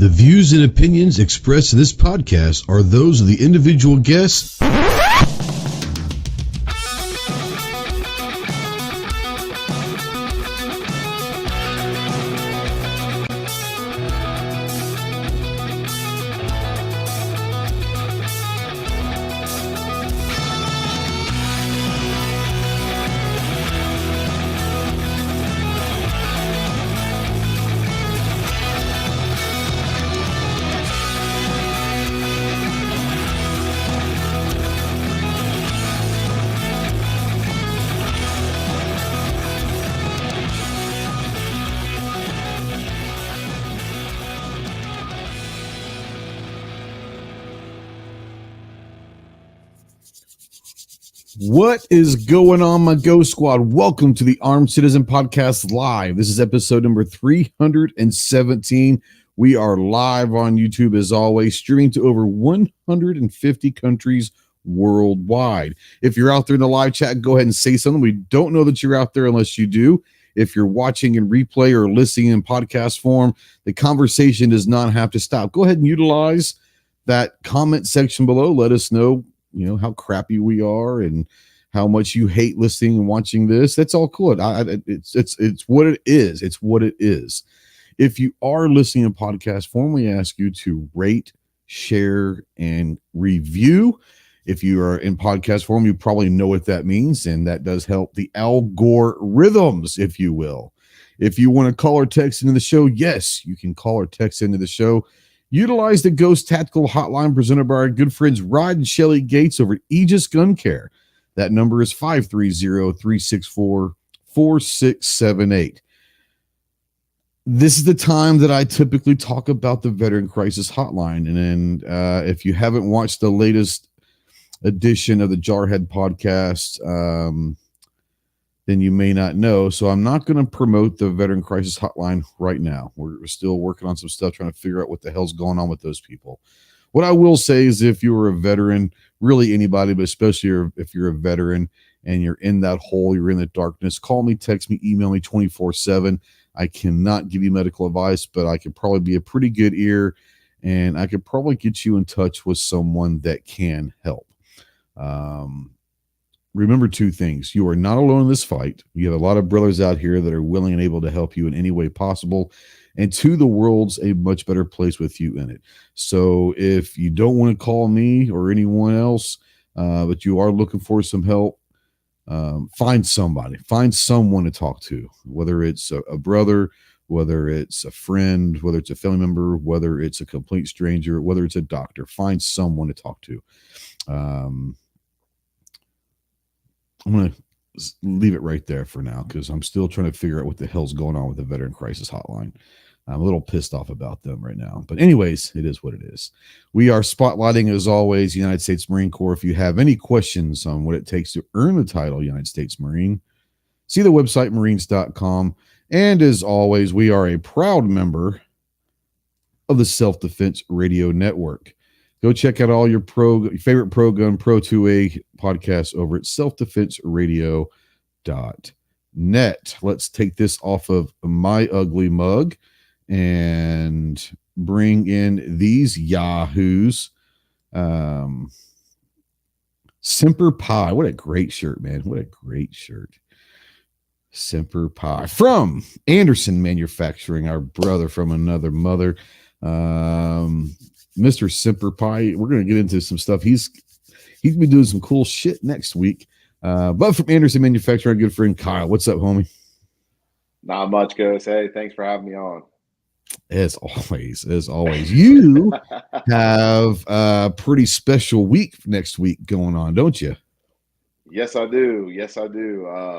The views and opinions expressed in this podcast are those of the individual guests. What is going on, my Ghost Squad? Welcome to the Armed Citizen Podcast Live. This is episode number 317. We are live on YouTube as always, streaming to over 150 countries worldwide. If you're out there in the live chat, go ahead and say something. We don't know that you're out there unless you do. If you're watching in replay or listening in podcast form, the conversation does not have to stop. Go ahead and utilize that comment section below. Let us know how crappy we are and how much you hate listening and watching this. That's all cool. It's what it is. It's what it is. If you are listening in podcast form, we ask you to rate, share, and review. If you are in podcast form, you probably know what that means, and that does help the algorithms, if you will. If you want to call or text into the show, yes, you can call or text into the show. Utilize the Ghost Tactical Hotline presented by our good friends Rod and Shelly Gates over at Aegis Gun Care. That number is 530-364-4678. This is the time that I typically talk about the Veteran Crisis Hotline. And if you haven't watched the latest edition of the Jarhead podcast, then you may not know. So I'm not going to promote the Veteran Crisis Hotline right now. We're still working on some stuff, trying to figure out what the hell's going on with those people. What I will say is if you're a veteran, really anybody, but especially if you're a veteran and you're in that hole, you're in the darkness, call me, text me, email me 24/7. I cannot give you medical advice, but I could probably be a pretty good ear, and I could probably get you in touch with someone that can help. Remember two things. You are not alone in this fight. You have a lot of brothers out here that are willing and able to help you in any way possible. And two, the world's a much better place with you in it. So if you don't want to call me or anyone else, but you are looking for some help, find somebody. Find someone to talk to, whether it's a brother, whether it's a friend, whether it's a family member, whether it's a complete stranger, whether it's a doctor. Find someone to talk to. I'm going to leave it right there for now because I'm still trying to figure out what the hell's going on with the Veteran Crisis Hotline. I'm a little pissed off about them right now. But anyways, it is what it is. We are spotlighting, as always, United States Marine Corps. If you have any questions on what it takes to earn the title United States Marine, see the website marines.com. And as always, we are a proud member of the Self-Defense Radio Network. Go check out all your favorite pro gun, pro 2A podcasts over at selfdefenseradio.net. Let's take this off of my ugly mug and bring in these yahoos. Semper Pi. What a great shirt, man. What a great shirt. Semper Pi from Anderson Manufacturing, our brother from another mother. Mr. Semper Pi, we're going to get into some stuff. He's going to be doing some cool shit next week. But from Anderson Manufacturing, our good friend Kyle. What's up, homie? Not much, Ghost. Hey, thanks for having me on. As always. You have a pretty special week next week going on, don't you? Yes, I do.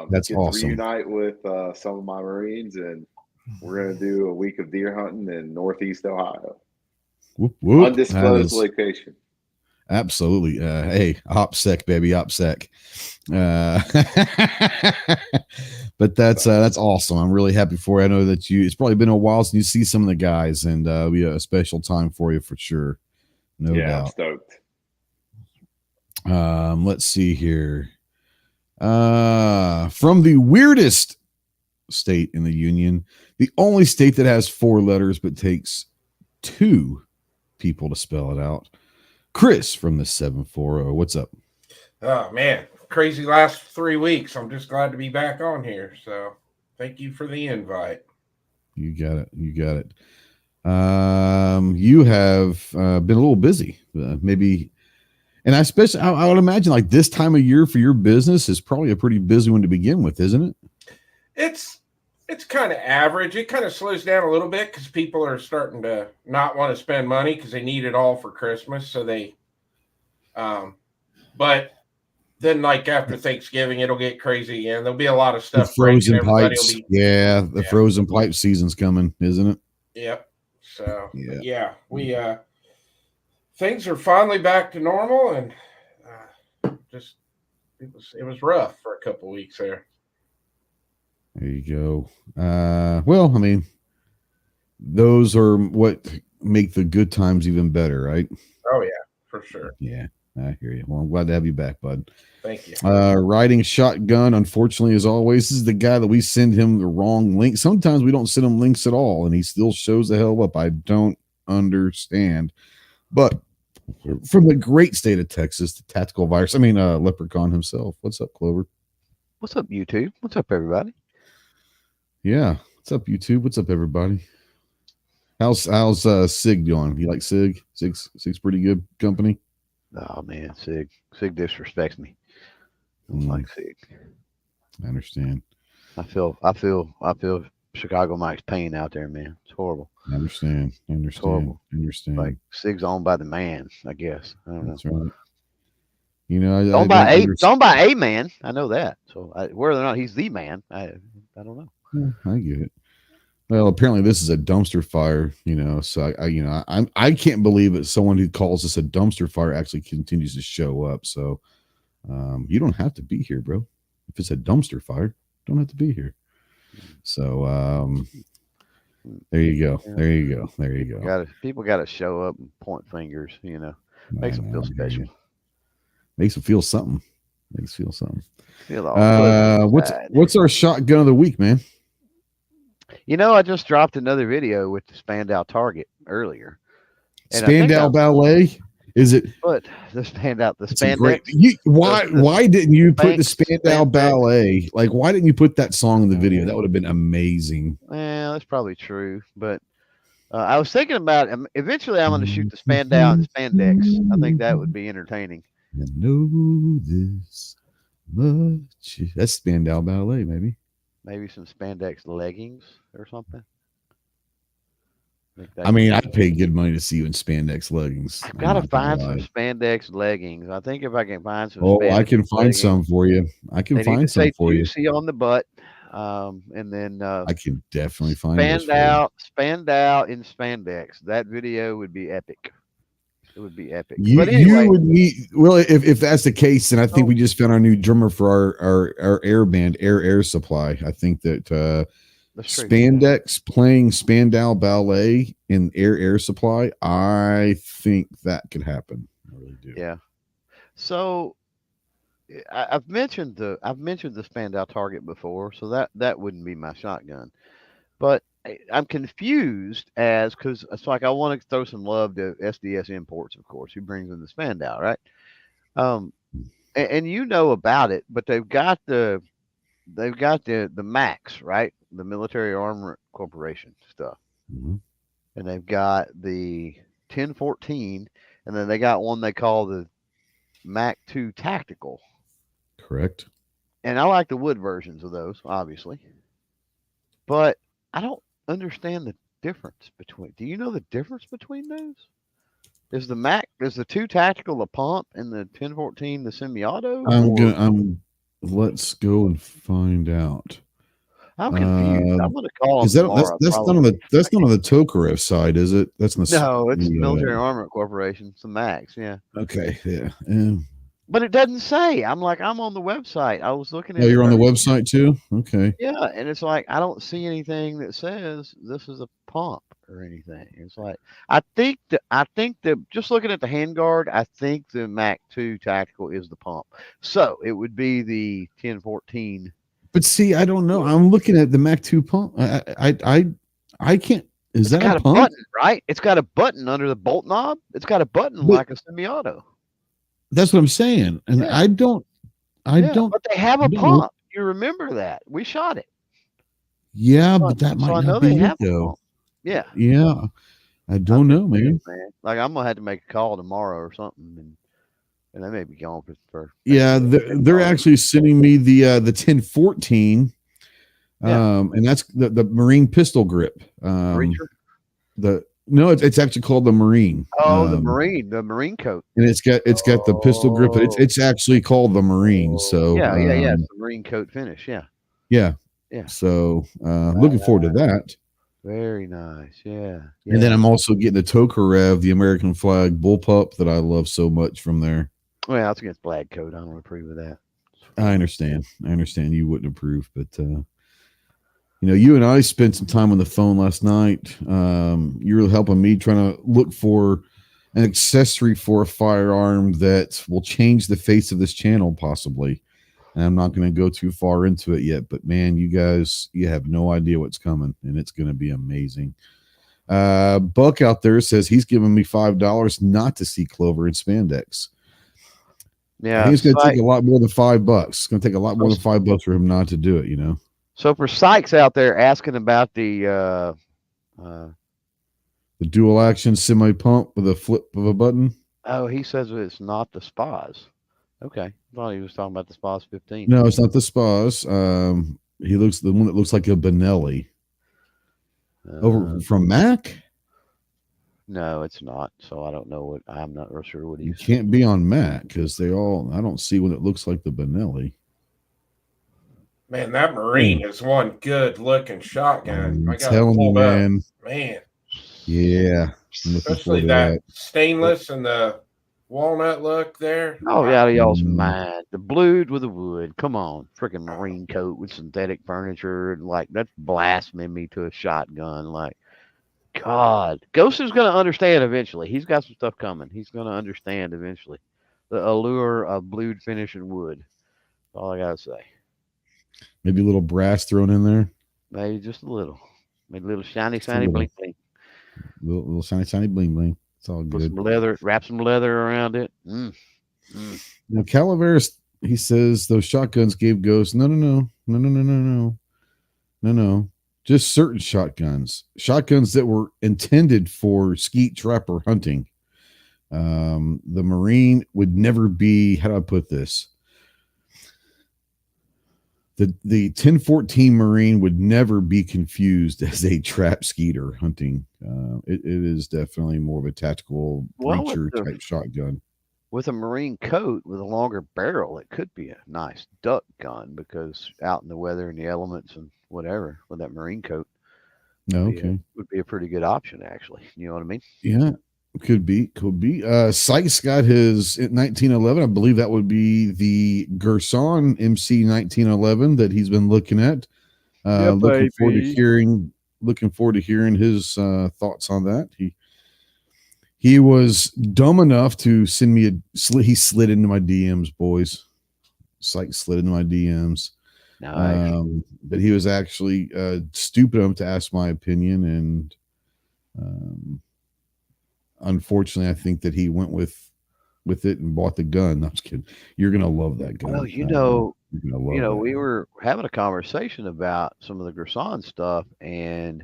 That's awesome. Reunite with some of my Marines, and we're going to do a week of deer hunting in Northeast Ohio. Whoop, whoop. Undisclosed location. Absolutely. Hey, OPSEC, baby, OPSEC. But that's awesome. I'm really happy for you. I know that it's probably been a while since you see some of the guys, and it'll be a special time for you for sure. No doubt. I'm stoked. Let's see here. From the weirdest state in the union, the only state that has 4 letters but takes two people to spell it out. Chris from the 740. What's up? Oh man, crazy last 3 weeks. I'm just glad to be back on here. So thank you for the invite. You got it. You got it. You have been a little busy, maybe, and I would imagine like this time of year for your business is probably a pretty busy one to begin with, isn't it? It's kind of average. It kind of slows down a little bit because people are starting to not want to spend money because they need it all for Christmas. So but then like after Thanksgiving, it'll get crazy again. There'll be a lot of stuff. The frozen pipes. The frozen pipe season's coming, isn't it? Yep. So yeah, we things are finally back to normal, and just it was rough for a couple of weeks there. There you go. Well, I mean, those are what make the good times even better, right? Oh yeah, for sure. Yeah, I hear you. Well, I'm glad to have you back, bud. Thank you. Riding shotgun, unfortunately, as always, this is the guy that we send him the wrong link. Sometimes we don't send him links at all, and he still shows the hell up. I don't understand. But from the great state of Texas, the tactical virus, Leprechaun himself. What's up, Clover? What's up, YouTube? What's up, everybody? Yeah. What's up, YouTube? What's up, everybody? How's Sig doing? You like Sig? Sig's pretty good company. Oh man, Sig disrespects me. I don't like Sig. I understand. I feel Chicago Mike's pain out there, man. It's horrible. I understand. It's horrible. I understand. Like Sig's owned by the man, I guess. I don't know. That's right. You know, owned by a man. I know that. So whether or not he's the man, I don't know. I get it. Well, apparently this is a dumpster fire, so I can't believe that someone who calls this a dumpster fire actually continues to show up. So you don't have to be here, bro. If it's a dumpster fire, you don't have to be here. So there you go. Yeah. There you go. There you go. People got to show up and point fingers, makes them feel special. Makes them feel something. Makes them feel something. What's our shotgun of the week, man? I just dropped another video with the Spandau Target earlier. Spandau Ballet? Is it? But the Spandex. Why didn't you put the Spandau Ballet? Like, why didn't you put that song in the video? That would have been amazing. Well, that's probably true. But I was thinking about eventually I'm going to shoot the Spandau and the Spandex. I think that would be entertaining. I know this much. That's Spandau Ballet, maybe. Maybe some spandex leggings or something. I'd pay good money to see you in spandex leggings. I've got to find some spandex leggings. I think if I can find some. I can find some for you. I can find some for you. See on the butt, and then I can definitely find Spandau in spandex. That video would be epic. It would be epic. But anyway, you would need. Well, if that's the case, then I think we just found our new drummer for our air band, Air Supply. I think that Spandex playing Spandau Ballet in Air Supply. I think that could happen. I really do. Yeah. So I've mentioned the Spandau Target before, so that wouldn't be my shotgun, but I'm confused because it's like I want to throw some love to SDS Imports, of course, who brings in the Spandau, right? And you know about it, but they've got the Max, right? The Military Armament Corporation stuff, and they've got the 1014, and then they got one they call the Mac 2 Tactical. Correct. And I like the wood versions of those, obviously, but I don't understand the difference between. Do you know the difference between those? Is the 2 Tactical the pump and the 1014 the semi-auto? Let's go and find out. I'm confused. I'm gonna call them. That's not on the Tokarev side, is it? That's it's Military Armament Corporation. It's the Max, yeah. Okay, yeah. But it doesn't say. I'm on the website. I was looking at. Oh, you're on the website too? Okay. Yeah, and it's like I don't see anything that says this is a pump or anything. It's like I think that just looking at the handguard, I think the Mac 2 Tactical is the pump. So it would be the 1014. But see, I don't know. I'm looking at the Mac 2 pump. I can't. Is that got a a pump? button, right? It's got a button under the bolt knob. It's got a button like a semi-auto. That's what I'm saying. And Yeah. I don't, But they have a know. pump. You remember that? We shot it. Yeah, but that might So I know not they be it have a though. pump. Yeah. Yeah. I don't know, man. Like I'm gonna have to make a call tomorrow or something, and they may be gone for Yeah, they're actually sending me the 1014. And that's the Marine pistol grip. Breacher? No, it's actually called the Marine. Oh, the Marine coat. And it's got the pistol grip, but it's actually called the Marine. So yeah. It's the Marine coat finish. Yeah. Yeah. Yeah. So looking forward to that. Very nice. Yeah. And then I'm also getting the Tokarev, the American flag bullpup that I love so much from there. Well, it's against black coat. I don't approve of that. I understand you wouldn't approve, but you and I spent some time on the phone last night. You were helping me trying to look for an accessory for a firearm that will change the face of this channel, possibly. And I'm not going to go too far into it yet, but man, you guys, you have no idea what's coming, and it's going to be amazing. Buck out there says he's giving me $5 not to see Clover and spandex. Yeah, I think it's going to take a lot more than $5. It's going to take a lot more than $5 for him not to do it. So for Sykes out there asking about the dual action semi pump with a flip of a button. Oh, he says it's not the Spas. Okay, I thought he was talking about the Spas 15. No, it's not the Spas. He looks the one that looks like a Benelli. Over from Mac? No, it's not. So I don't know what. I'm not real sure what he's. You can't be on Mac because I don't see one that looks like the Benelli. Man, that Marine is one good looking shotgun. I got telling you, man. Man. Yeah. Especially that stainless and the walnut look there. Oh, yeah, y'all's mind. The blued with the wood. Come on. Freaking Marine coat with synthetic furniture. Like, that's blasphemy to a shotgun. Like, God. Ghost is going to understand eventually. He's got some stuff coming. He's going to understand eventually. The allure of blued finish and wood. That's all I got to say. Maybe a little brass thrown in there. Maybe just a little. Maybe a little shiny bling bling. Little shiny bling bling. It's all good. Put some leather, wrap some leather around it. Now Calaveras, he says those shotguns gave Ghost. No. Just certain shotguns that were intended for skeet trapper hunting. The Marine would never be. How do I put this? The 1014 Marine would never be confused as a trap skeeter hunting. It is definitely more of a tactical breacher type shotgun. With a Marine coat with a longer barrel, it could be a nice duck gun because out in the weather and the elements and whatever with that Marine coat. Okay. Would be a pretty good option, actually. You know what I mean? Yeah. Could be. Sykes got his 1911. I believe that would be the Gerson MC 1911 that he's been looking at. Looking forward to hearing his thoughts on that. He was dumb enough to send me he slid into my DMs, boys. Sykes slid into my DMs. Nice. But he was actually stupid enough to ask my opinion, and unfortunately, I think that he went with it and bought the gun. No, I'm just kidding. You're gonna love that gun. Well, we were having a conversation about some of the Gerson stuff and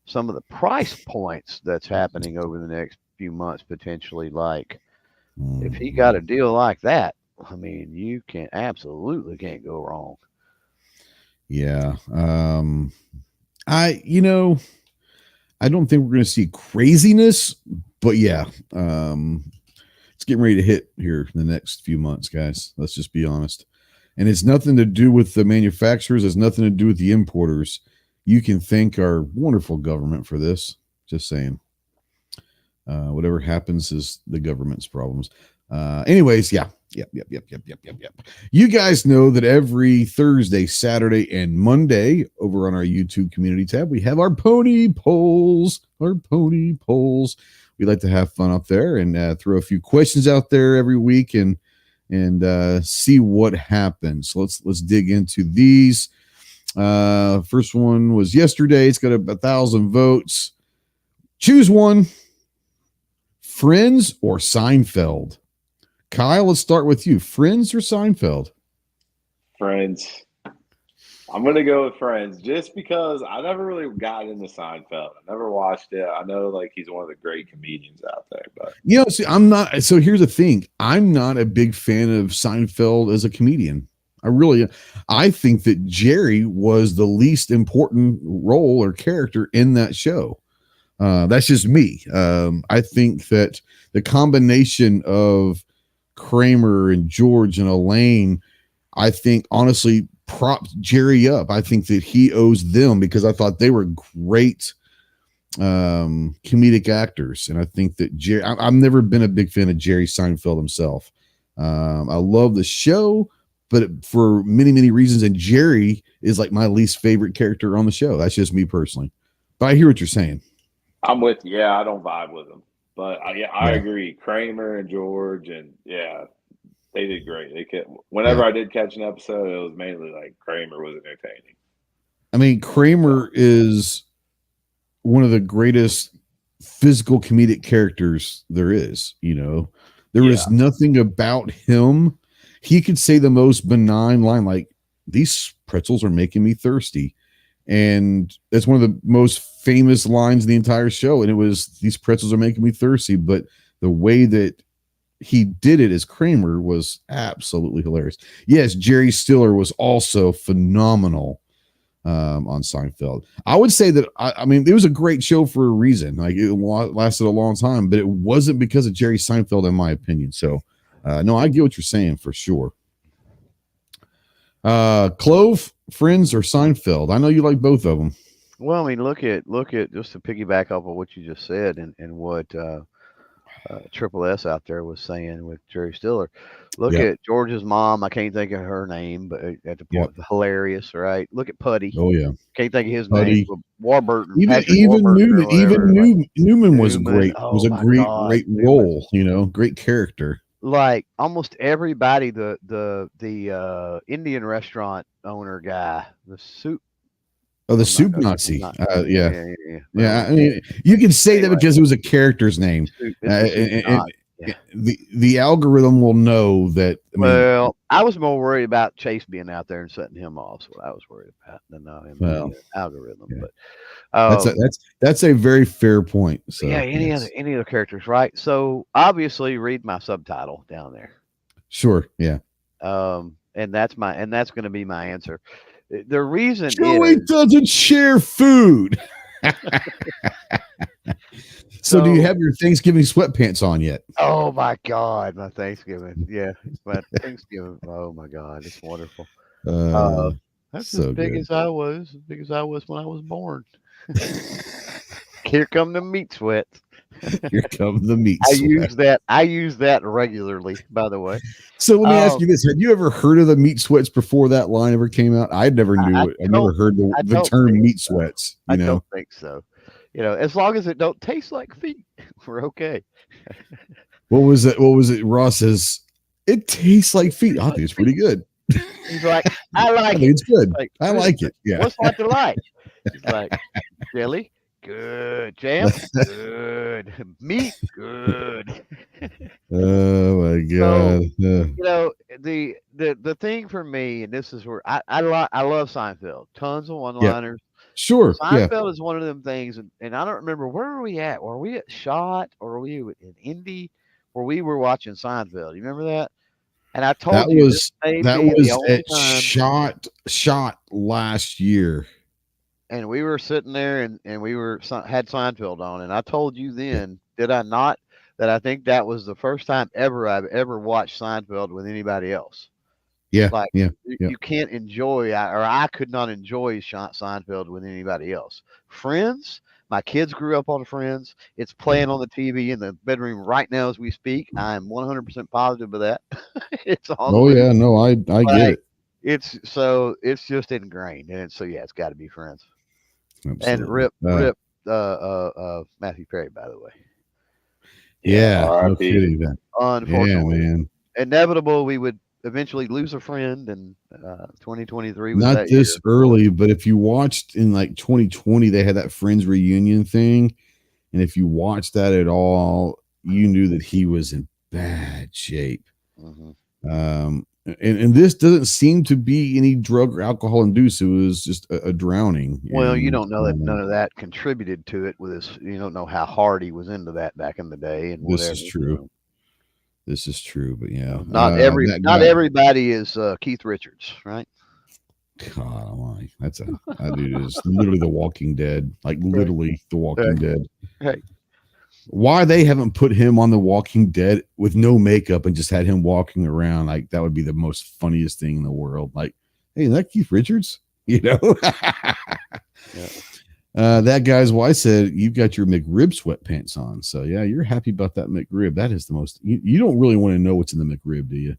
some of the price points that's happening over the next few months potentially. Like, if he got a deal like that, I mean, you absolutely can't go wrong. Yeah. I don't think we're going to see craziness, but yeah, it's getting ready to hit here in the next few months, guys. Let's just be honest. And it's nothing to do with the manufacturers. It's nothing to do with the importers. You can thank our wonderful government for this. Just saying. Whatever happens is the government's problems. Anyways, yeah. Yep. You guys know that every Thursday, Saturday, and Monday over on our YouTube community tab, we have our pony polls. We like to have fun up there and throw a few questions out there every week and see what happens. So let's dig into these. First one was yesterday. It's got 1,000 votes. Choose one. Friends or Seinfeld? Kyle, let's start with you. Friends or Seinfeld? Friends. I'm going to go with Friends just because I never really got into Seinfeld. I never watched it. I know like he's one of the great comedians out there, but See, I'm not. So here's the thing. I'm not a big fan of Seinfeld as a comedian. I think that Jerry was the least important role or character in that show. That's just me. I think that the combination of Kramer and George and Elaine, I think honestly propped Jerry up. I think that he owes them because I thought they were great comedic actors. And I think that Jerry, I've never been a big fan of Jerry Seinfeld himself. I love the show, but for many, many reasons. And Jerry is like my least favorite character on the show. That's just me personally. But I hear what you're saying. I'm with you. Yeah, I don't vibe with them. But I agree. Kramer and George and they did great. Whenever I did catch an episode, it was mainly like Kramer was entertaining. I mean, Kramer is one of the greatest physical comedic characters there is. There was nothing about him. He could say the most benign line, like, these pretzels are making me thirsty. And that's one of the most famous lines in the entire show. And it was, these pretzels are making me thirsty. But the way that he did it as Kramer was absolutely hilarious. Yes, Jerry Stiller was also phenomenal on Seinfeld. I would say that, I mean, it was a great show for a reason. Like, it lasted a long time, but it wasn't because of Jerry Seinfeld, in my opinion. So, no, I get what you're saying for sure. Clove, Friends or Seinfeld? I know you like both of them. Well, I mean, look at just to piggyback off of what you just said and what Triple S out there was saying with Jerry Stiller. Look at George's mom. I can't think of her name, but at the point, hilarious, right? Look at Putty. Oh yeah, can't think of his Putty. name. Warburton. Newman. Newman was great. Oh, it was a great role. Great character. Like almost everybody, the Indian restaurant owner guy, the soup. Oh, the soup Nazi. Yeah. I mean, you can say that because it was a character's name. The algorithm will know that. I was more worried about Chase being out there and setting him off. That's what I was worried about than the algorithm. Yeah. But that's a very fair point. So any other characters, right? So obviously, read my subtitle down there. Sure. Yeah. And that's going to be my answer. The reason Joey doesn't share food. So do you have your Thanksgiving sweatpants on yet? Oh my God, my Thanksgiving. Yeah, my Thanksgiving. Oh my God, it's wonderful. That's so as big as I was when I was born. Here come the meat sweats. Here come the meat sweats. I use that regularly, by the way. So let me ask you this: had you ever heard of the meat sweats before that line ever came out? I never knew it. I never heard the term meat sweats. I don't think so. As long as it don't taste like feet, we're okay. What was it? Ross says it tastes like feet. I think it's pretty good. He's like, I like it. It's good. Like, I like it. Yeah. What's not to like? He's like, jelly, good. Jam, good. Meat, good. Oh my God. So, the thing for me, and this is where I love Seinfeld. Tons of one-liners. Sure. Seinfeld is one of them things, and I don't remember where were we at. Were we at SHOT or were we in Indy where we were watching Seinfeld? You remember that? And I told that you was at SHOT last year. And we were sitting there and we had Seinfeld on, and I told you then, did I not, that I think that was the first time I've ever watched Seinfeld with anybody else. Yeah, like you can't enjoy, or I could not enjoy Seinfeld with anybody else. Friends, my kids grew up on Friends. It's playing on the TV in the bedroom right now as we speak. I'm 100% positive of that. It's on. Oh yeah, no, I get it. It's just ingrained, and it's got to be Friends. Absolutely. And rip Matthew Perry, by the way. Yeah, no kidding. Unfortunately, yeah, man. Inevitable, we would eventually lose a friend, and 2023 was not this early, but if you watched in like 2020, they had that Friends reunion thing, And if you watched that at all, you knew that he was in bad shape. And this doesn't seem to be any drug or alcohol induced. It was just a drowning. Well, you don't know that none of that contributed to it with his, you don't know how hard he was into that back in the day and whatever. This is true. This is true, but yeah. Not everybody is Keith Richards, right? God almighty. That dude is literally the Walking Dead. Like literally the Walking Dead. Right. Why they haven't put him on the Walking Dead with no makeup and just had him walking around, like that would be the most funniest thing in the world. Like, hey, is that Keith Richards? You know? That guy's wife said, you've got your McRib sweatpants on. So yeah, you're happy about that McRib. That is the most, you don't really want to know what's in the McRib, do you?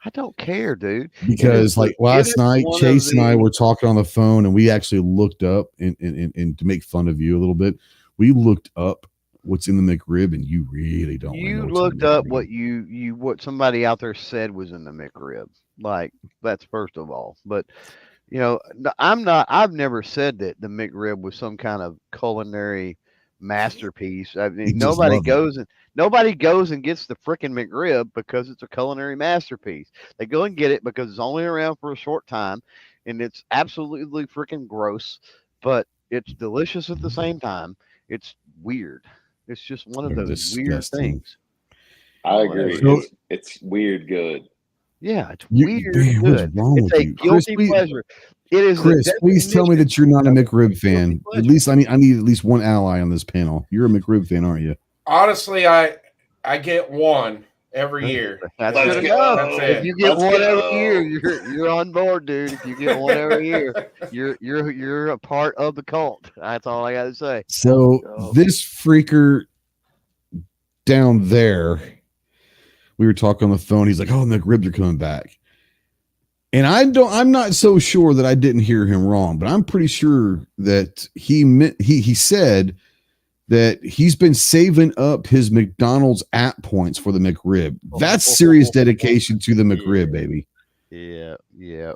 I don't care, dude. Because like last night, Chase and I were talking on the phone and we actually looked up and to make fun of you a little bit, we looked up what's in the McRib, and you really don't. You looked up what what somebody out there said was in the McRib. Like, that's first of all. But you know, I've never said that the McRib was some kind of culinary masterpiece. I mean, nobody goes and gets the freaking McRib because it's a culinary masterpiece. They go and get it because it's only around for a short time, and it's absolutely freaking gross, but it's delicious at the same time. It's weird. It's just one of those weird things. I agree. It's weird good. Yeah, it's weird good. It's a guilty pleasure. It is. Chris, please tell me that you're not a McRib fan. At least I need at least one ally on this panel. You're a McRib fan, aren't you? Honestly, I get one every year. That's good enough. If you get one every year, you're on board, dude. If you get one every year, you're a part of the cult. That's all I got to say. So this freaker down there, we were talking on the phone. He's like, "Oh, McRibs are coming back," and I'm not so sure that I didn't hear him wrong, but I'm pretty sure that he said that he's been saving up his McDonald's app points for the McRib. That's serious dedication to the McRib, baby. Yeah.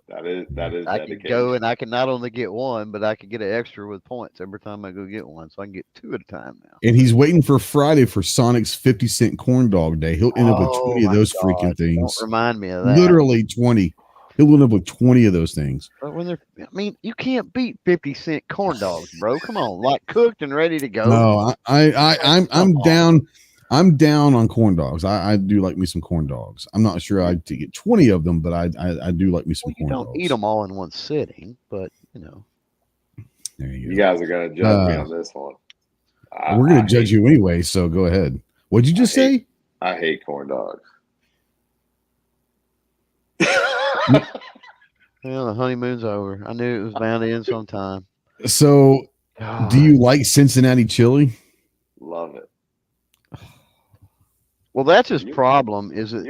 That is I can go and I can not only get one, but I can get an extra with points every time I go get one, so I can get two at a time now. And he's waiting for Friday for Sonic's 50-cent corn dog day. He'll end up with 20 of those freaking things. Don't remind me of that. Literally 20. He'll end up with 20 of those things. But you can't beat 50-cent corn dogs, bro. Come on, like cooked and ready to go. No, I'm down. I'm down on corn dogs. I do like me some corn dogs. I'm not sure I'd get 20 of them, but I do like me some corn dogs. You don't eat them all in one sitting, but you know. There you go. You guys are gonna judge me on this one. We're gonna judge you anyway, so go ahead. What'd you just say? I hate corn dogs. Well, the honeymoon's over. I knew it was bound to end sometime. So, do you like Cincinnati chili? Love it. Well, that's his problem. Is that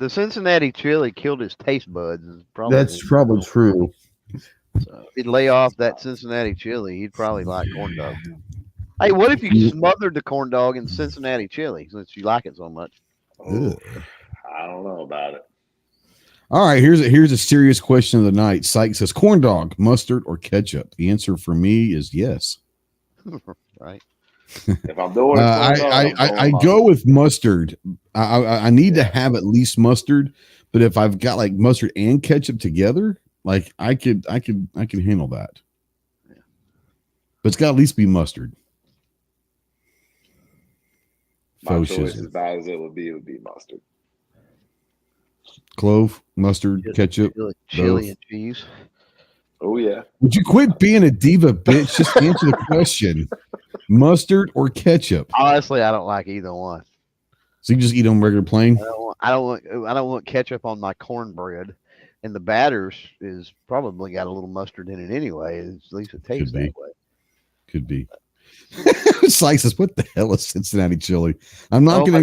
the Cincinnati chili killed his taste buds? That's probably true. So if he'd lay off that Cincinnati chili, he'd probably like corn dog. Hey, what if you smothered the corn dog in Cincinnati chili since you like it so much? Oh, I don't know about it. All right, here's a serious question of the night. Syke says, corn dog, mustard, or ketchup? The answer for me is yes. Right. If I'm doing it, I go with mustard. I need to have at least mustard, but if I've got like mustard and ketchup together, like I could handle that. Yeah. But it's got to at least be mustard. My choice, as bad as it would be mustard. Clove, mustard, ketchup, chili and cheese. Oh yeah. Would you quit being a diva, bitch? Just answer the question. Mustard or ketchup? Honestly, I don't like either one. So you just eat them regular plain? I don't want ketchup on my cornbread, and the batters is probably got a little mustard in it anyway. At least it tastes that way. Could be. Sykes says, "What the hell is Cincinnati chili?" I am not gonna.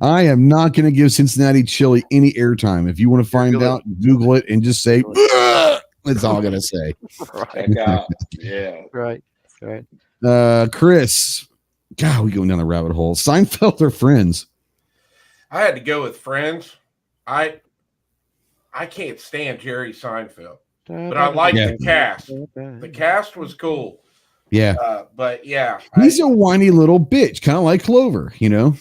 I am not gonna give Cincinnati chili any airtime. If you want to find out, Google it and just say, that's all I'm gonna say. Right. Yeah. Right. Chris, God, we going down the rabbit hole. Seinfeld or Friends? I had to go with Friends. I can't stand Jerry Seinfeld. but I like the cast. The cast was cool. Yeah. But yeah. He's a whiny little bitch, kind of like Clover, you know?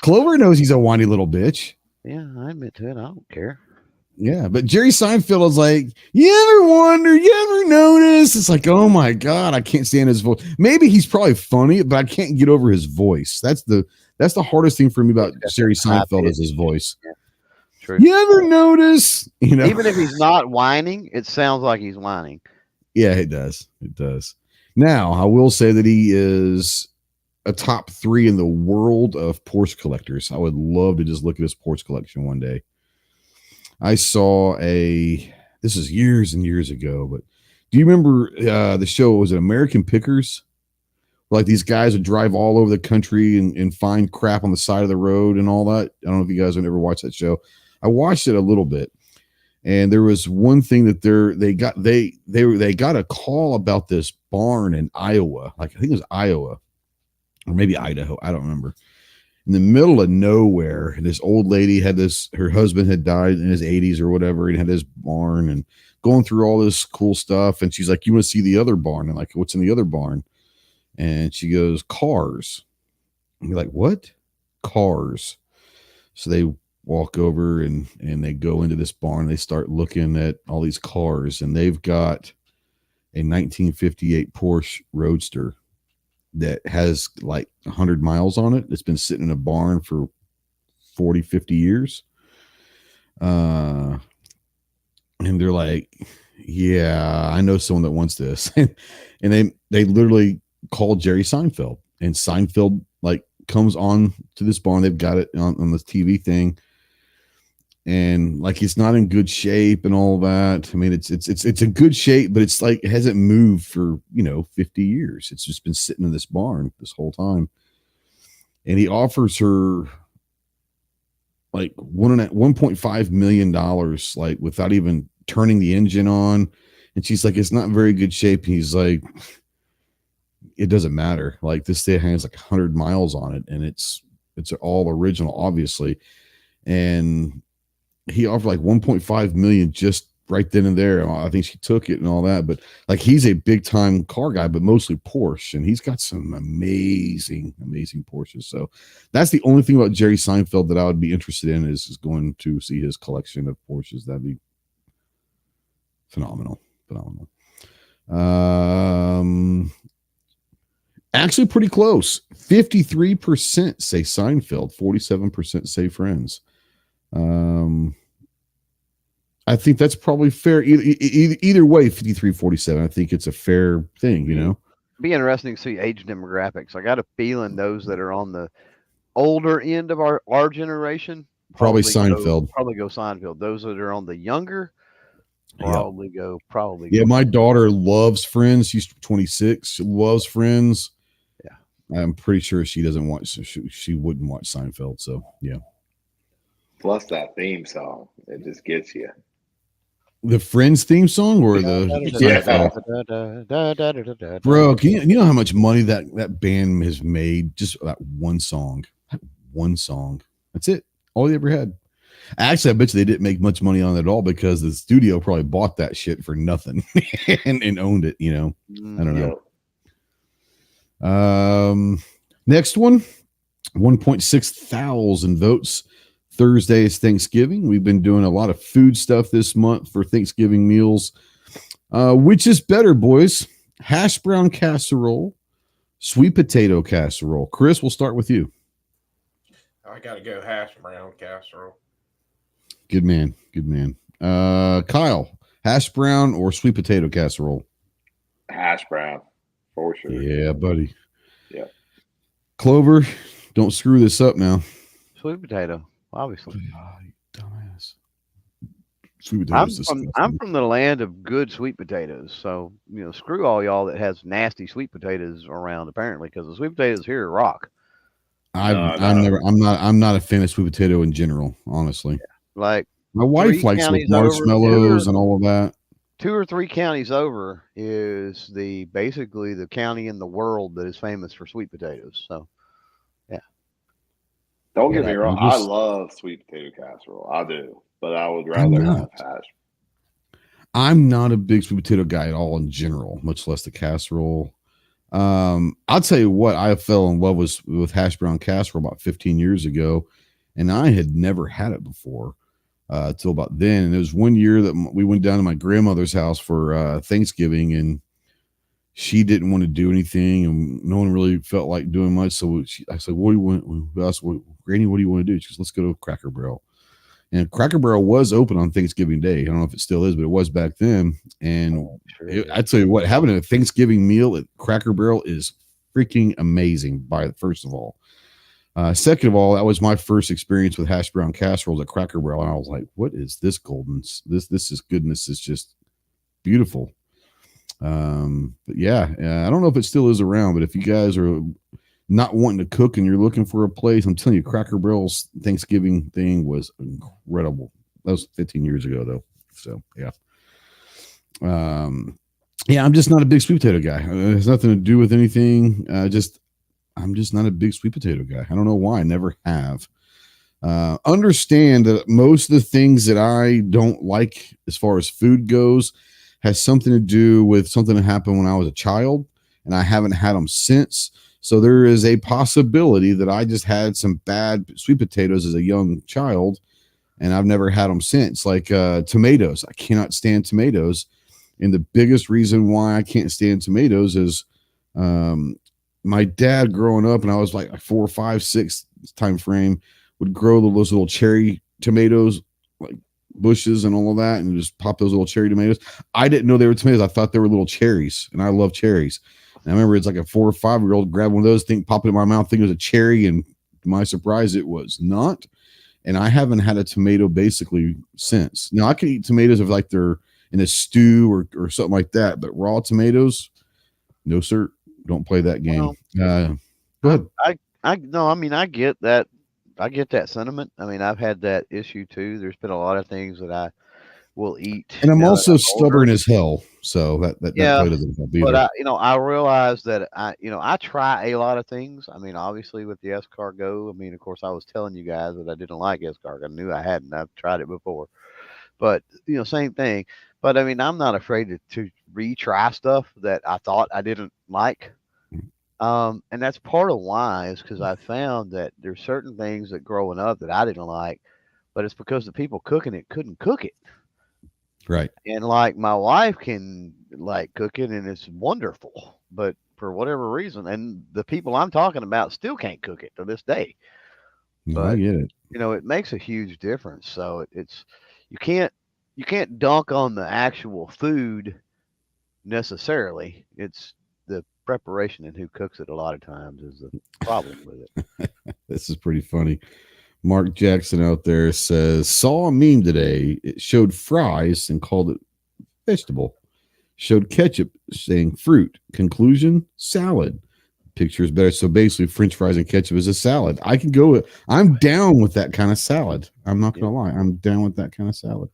Clover knows he's a whiny little bitch. Yeah, I admit to it. I don't care. Yeah, but Jerry Seinfeld is like, you ever wonder, you ever notice? It's like, oh my God, I can't stand his voice. Maybe he's probably funny, but I can't get over his voice. That's the hardest thing for me about Jerry Seinfeld is his voice. Yeah, true. You ever notice? You know, even if he's not whining, it sounds like he's whining. Yeah, it does. It does. Now, I will say that he is a top 3 in the world of Porsche collectors. I would love to just look at his Porsche collection one day. I saw this is years and years ago, but do you remember the show? Was it American Pickers? Like these guys would drive all over the country and find crap on the side of the road and all that. I don't know if you guys have ever watched that show. I watched it a little bit, and there was one thing that they got a call about this barn in Iowa. Like I think it was Iowa or maybe Idaho. I don't remember. In the middle of nowhere, this old lady had her husband had died in his 80s or whatever, and had this barn and going through all this cool stuff. And she's like, you want to see the other barn? And like, what's in the other barn? And she goes, cars. And you're like, what? Cars. So they walk over and they go into this barn. They start looking at all these cars, and they've got a 1958 Porsche Roadster that has like 100 miles on it. It's been sitting in a barn for 40, 50 years. And they're like, yeah, I know someone that wants this. And they literally called Jerry Seinfeld, and Seinfeld like comes on to this barn. They've got it on this TV thing. And like, it's not in good shape and all that. I mean, it's in good shape, but it's like, it hasn't moved for, 50 years. It's just been sitting in this barn this whole time. And he offers her like $1.5 million, like without even turning the engine on. And she's like, it's not in very good shape. And he's like, it doesn't matter. Like this thing has like 100 miles on it, and it's all original, obviously. And he offered like 1.5 million just right then and there. I think she took it and all that, but like, he's a big time car guy, but mostly Porsche, and he's got some amazing Porsches. So that's the only thing about Jerry Seinfeld that I would be interested in is going to see his collection of Porsches. That'd be phenomenal. Actually pretty close. 53% say Seinfeld, 47% say Friends. I think that's probably fair. Either way, 53-47. I think it's a fair thing, Be interesting to see age demographics. I got a feeling those that are on the older end of our generation probably Seinfeld. Probably go Seinfeld. Those that are on the younger probably go. Yeah, my daughter loves Friends. She's 26. She loves Friends. Yeah, I'm pretty sure she doesn't watch. She wouldn't watch Seinfeld. So yeah. Plus that theme song, it just gets you. The Friends theme song or bro, you know how much money that band has made? Just that one song. That's it. All they ever had. Actually, I bet you they didn't make much money on it at all, because the studio probably bought that shit for nothing and owned it, I don't know. Next one, 1.6 thousand votes. Thursday is Thanksgiving. We've been doing a lot of food stuff this month for Thanksgiving meals. Which is better, boys? Hash brown casserole, sweet potato casserole. Chris, we'll start with you. I got to go hash brown casserole. Good man. Kyle, hash brown or sweet potato casserole? Hash brown, for sure. Yeah, buddy. Yeah. Clover, don't screw this up now. Sweet potato. Obviously. Oh, you dumbass. Sweet potatoes. I'm from the land of good sweet potatoes, so screw all y'all that has nasty sweet potatoes around. Apparently, because the sweet potatoes here rock. I'm not a fan of sweet potato in general, honestly. Like my wife likes like marshmallows and all of that. 2 or 3 counties over is basically the county in the world that is famous for sweet potatoes. So. Don't get me wrong. I love sweet potato casserole. I do, but I would rather have hash. I'm not a big sweet potato guy at all in general, much less the casserole. I'll tell you what, I fell in love with hash brown casserole about 15 years ago, and I had never had it before till about then. And it was one year that we went down to my grandmother's house for Thanksgiving, and she didn't want to do anything, and no one really felt like doing much. So I said, "What do you want?" Granny, what do you want to do? She goes, "Let's go to Cracker Barrel." And Cracker Barrel was open on Thanksgiving Day. I don't know if it still is, but it was back then. And I tell you what, having a Thanksgiving meal at Cracker Barrel is freaking amazing. First of all, second of all, that was my first experience with hash brown casseroles at Cracker Barrel, and I was like, "What is this golden? This is goodness. It's just beautiful." But yeah, I don't know if it still is around, but if you guys are not wanting to cook and you're looking for a place, I'm telling you, Cracker Barrel's Thanksgiving thing was incredible. That was 15 years ago though. So yeah. Yeah, I'm just not a big sweet potato guy. It has nothing to do with anything. I'm just not a big sweet potato guy. I don't know why. I never have. Understand that most of the things that I don't like as far as food goes has something to do with something that happened when I was a child, and I haven't had them since. So there is a possibility that I just had some bad sweet potatoes as a young child, and I've never had them since. Like tomatoes. I cannot stand tomatoes. And the biggest reason why I can't stand tomatoes is my dad growing up, and I was like 4, 5, 6 time frame, would grow those little cherry tomatoes, like bushes and all of that, and just pop those little cherry tomatoes. I didn't know they were tomatoes. I thought they were little cherries, and I love cherries. And I remember it's like a 4 or 5-year-old grabbed one of those, pop it in my mouth, think it was a cherry, and to my surprise, it was not. And I haven't had a tomato basically since. Now I can eat tomatoes if like they're in a stew or something like that, but raw tomatoes, no sir, don't play that game. Go ahead. I get that. I get that sentiment. I mean, I've had that issue too. There's been a lot of things that I will eat, and I'm also stubborn as hell. So that doesn't help either. But I realize that I try a lot of things. I mean, obviously with the escargot. I mean, of course, I was telling you guys that I didn't like escargot. I knew I hadn't. I've tried it before, but same thing. But I mean, I'm not afraid to retry stuff that I thought I didn't like. And that's part of why is because I found that there's certain things that growing up that I didn't like, but it's because the people cooking it couldn't cook it. Right. And like my wife can like cook it and it's wonderful, but for whatever reason, and the people I'm talking about still can't cook it to this day. No, but I get it. It makes a huge difference. So it's you can't dunk on the actual food necessarily. It's the preparation and who cooks it a lot of times is the problem with it. This is pretty funny. Mark Jackson out there says, saw a meme today. It showed fries and called it vegetable. Showed ketchup saying fruit. Conclusion, salad. Picture is better. So basically French fries and ketchup is a salad. I can go with, I'm down with that kind of salad. I'm not going to lie. I'm down with that kind of salad.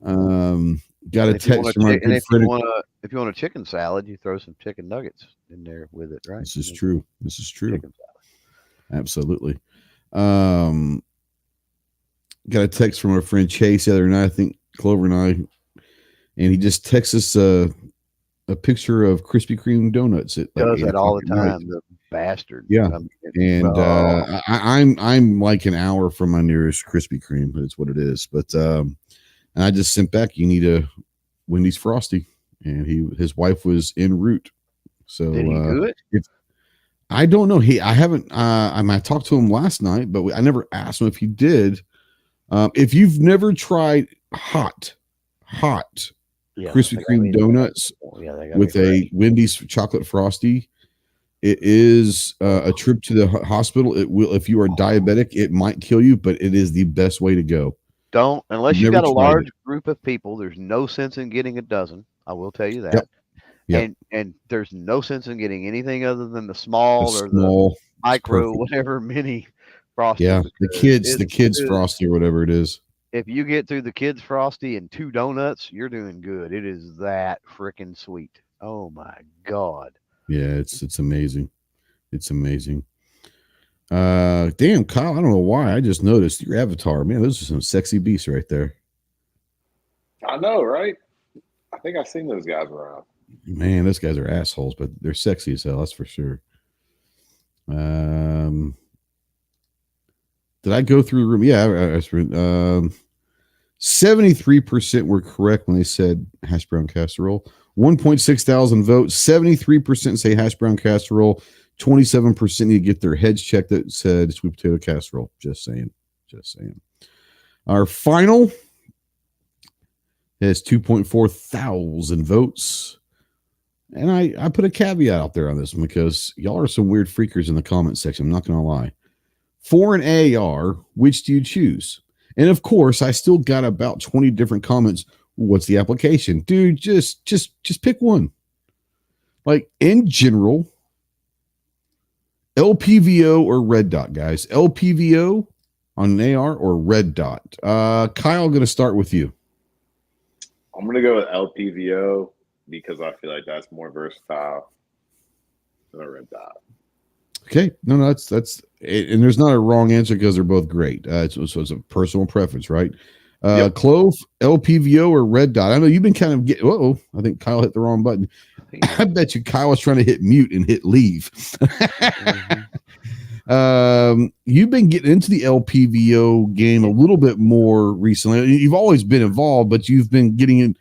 Mm-hmm. Got a text from our good friend. If you want a chicken salad, you throw some chicken nuggets in there with it, right? This is true. Chicken salad. Absolutely. Got a text from our friend Chase the other night, I think Clover and I, and he just texts us a picture of Krispy Kreme donuts. It does that all the time, the bastard. Yeah, I'm like an hour from my nearest Krispy Kreme, but it's what it is. But and I just sent back, you need a Wendy's Frosty, and his wife was en route. So did he do it? I don't know. I haven't. I talked to him last night, but I never asked him if he did. If you've never tried hot Krispy Kreme donuts with a Wendy's chocolate Frosty, it is a trip to the hospital. It will, if you are diabetic, it might kill you, but it is the best way to go. Don't, unless you've got a large group of people. There's no sense in getting a dozen. I will tell you that. Yep. Yep. And there's no sense in getting anything other than the small the micro, whatever mini Frosty. Yeah, the kids Frosty or whatever it is. If you get through the kids Frosty and 2 donuts, you're doing good. It is that freaking sweet. Oh my God. Yeah, it's amazing. It's amazing. Damn, Kyle, I don't know why. I just noticed your avatar. Man, those are some sexy beasts right there. I know, right? I think I've seen those guys around. Man, those guys are assholes, but they're sexy as hell. That's for sure. Did I go through the room? Yeah, 73% were correct when they said hash brown casserole. 1.6 thousand votes. 73% say hash brown casserole. 27% need to get their heads checked that said sweet potato casserole. Just saying. Our final has 2.4 thousand votes. And I put a caveat out there on this one because y'all are some weird freakers in the comment section. I'm not going to lie. For an AR, which do you choose? And of course, I still got about 20 different comments. What's the application? Dude, just pick one. Like in general, LPVO or red dot, guys. LPVO on an AR or red dot. Kyle, going to start with you. I'm going to go with LPVO because I feel like that's more versatile than a red dot. Okay, no, that's and there's not a wrong answer because they're both great. So it's a personal preference, right? Yep. Clove, LPVO, or red dot. I know you've been kind of getting. I think Kyle hit the wrong button. I bet you Kyle was trying to hit mute and hit leave. You've been getting into the LPVO game a little bit more recently. You've always been involved, but you've been getting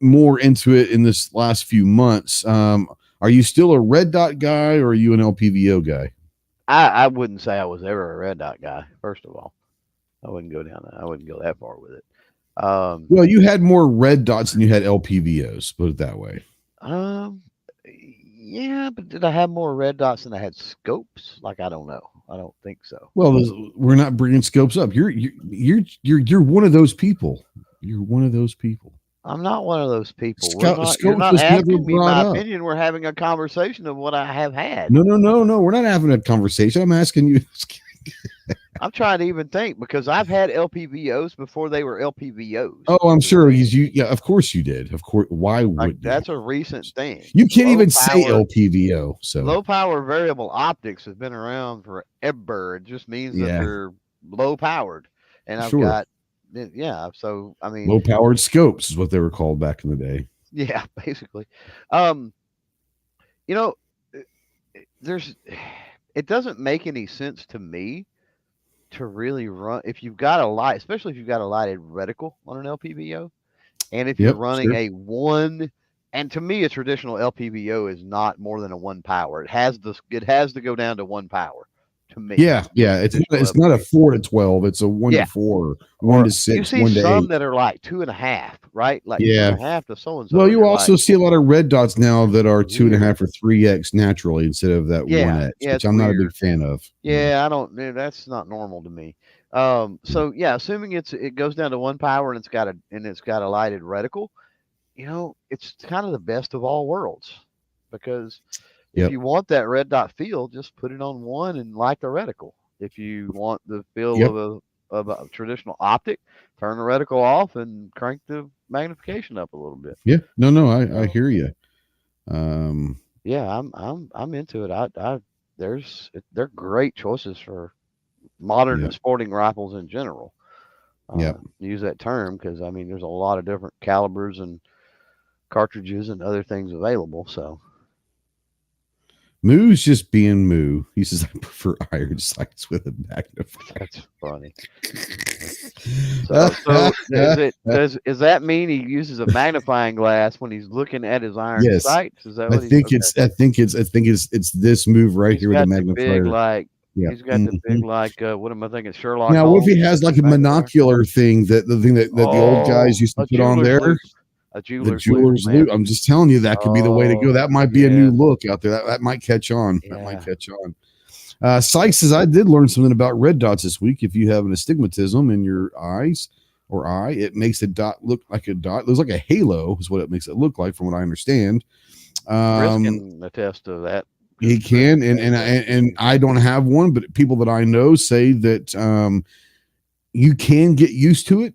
more into it in this last few months. Are you still a red dot guy or are you an LPVO guy? I wouldn't say I was ever a red dot guy, first of all. I wouldn't go down that. I wouldn't go that far with it. Well, you had more red dots than you had LPVOs, put it that way. Yeah, but did I have more red dots than I had scopes? Like, I don't know. I don't think so. Well, we're not bringing scopes up. You're one of those people. You're one of those people. I'm not one of those people. You're not asking me my opinion. We're having a conversation of what I have had. No. We're not having a conversation. I'm asking you. I'm trying to even think because I've had LPVOs before they were LPVOs. Oh, I'm sure yeah, of course you did. Of course. Why would that's a recent thing. You can't even say LPVO. So low power variable optics has been around forever. It just means that they're low powered. And I've got so I mean low powered scopes is what they were called back in the day. Yeah, basically. It doesn't make any sense to me to really run if you've got a light, especially if you've got a lighted reticle on an LPVO, and if you're running a one. And to me, a traditional LPVO is not more than a 1 power. It has to go down to 1 power. To me, yeah. It's not a 4 to 12. It's a 1 to 4, 1 to 6. You see 1 to some 8. that are like 2.5, right? Like 2.5 to so and so. Well, you also see a lot of red dots now that are 2.5 or 3x naturally instead of that 1x, which I'm not a big fan of. Yeah, I don't. That's not normal to me. So yeah, assuming it goes down to 1 power and it's got a lighted reticle, it's kind of the best of all worlds because. If you want that red dot feel, just put it on 1 and light the reticle. If you want the feel of a traditional optic, turn the reticle off and crank the magnification up a little bit. Yeah, no, I hear you. Yeah, I'm into it. They're great choices for modern sporting rifles in general. Use that term because I mean there's a lot of different calibers and cartridges and other things available. So. Moo's just being Moo. He says, I prefer iron sights with a magnifier. That's funny. Does that mean he uses a magnifying glass when he's looking at his iron sights? Is that what I think it's this move right here with the magnifier. He's got the big what am I thinking? Sherlock. Now, what if he has like a monocular thing that the old guys used to put on there? A jeweler's loop. I'm just telling you that could be the way to go. That might be a new look out there. That might catch on. That might catch on. Sykes says, I did learn something about red dots this week. If you have an astigmatism in your eyes or eye, it makes a dot look like a dot. It looks like a halo is what it makes it look like from what I understand. Chris can attest to that. He can. And I don't have one, but people that I know say that you can get used to it.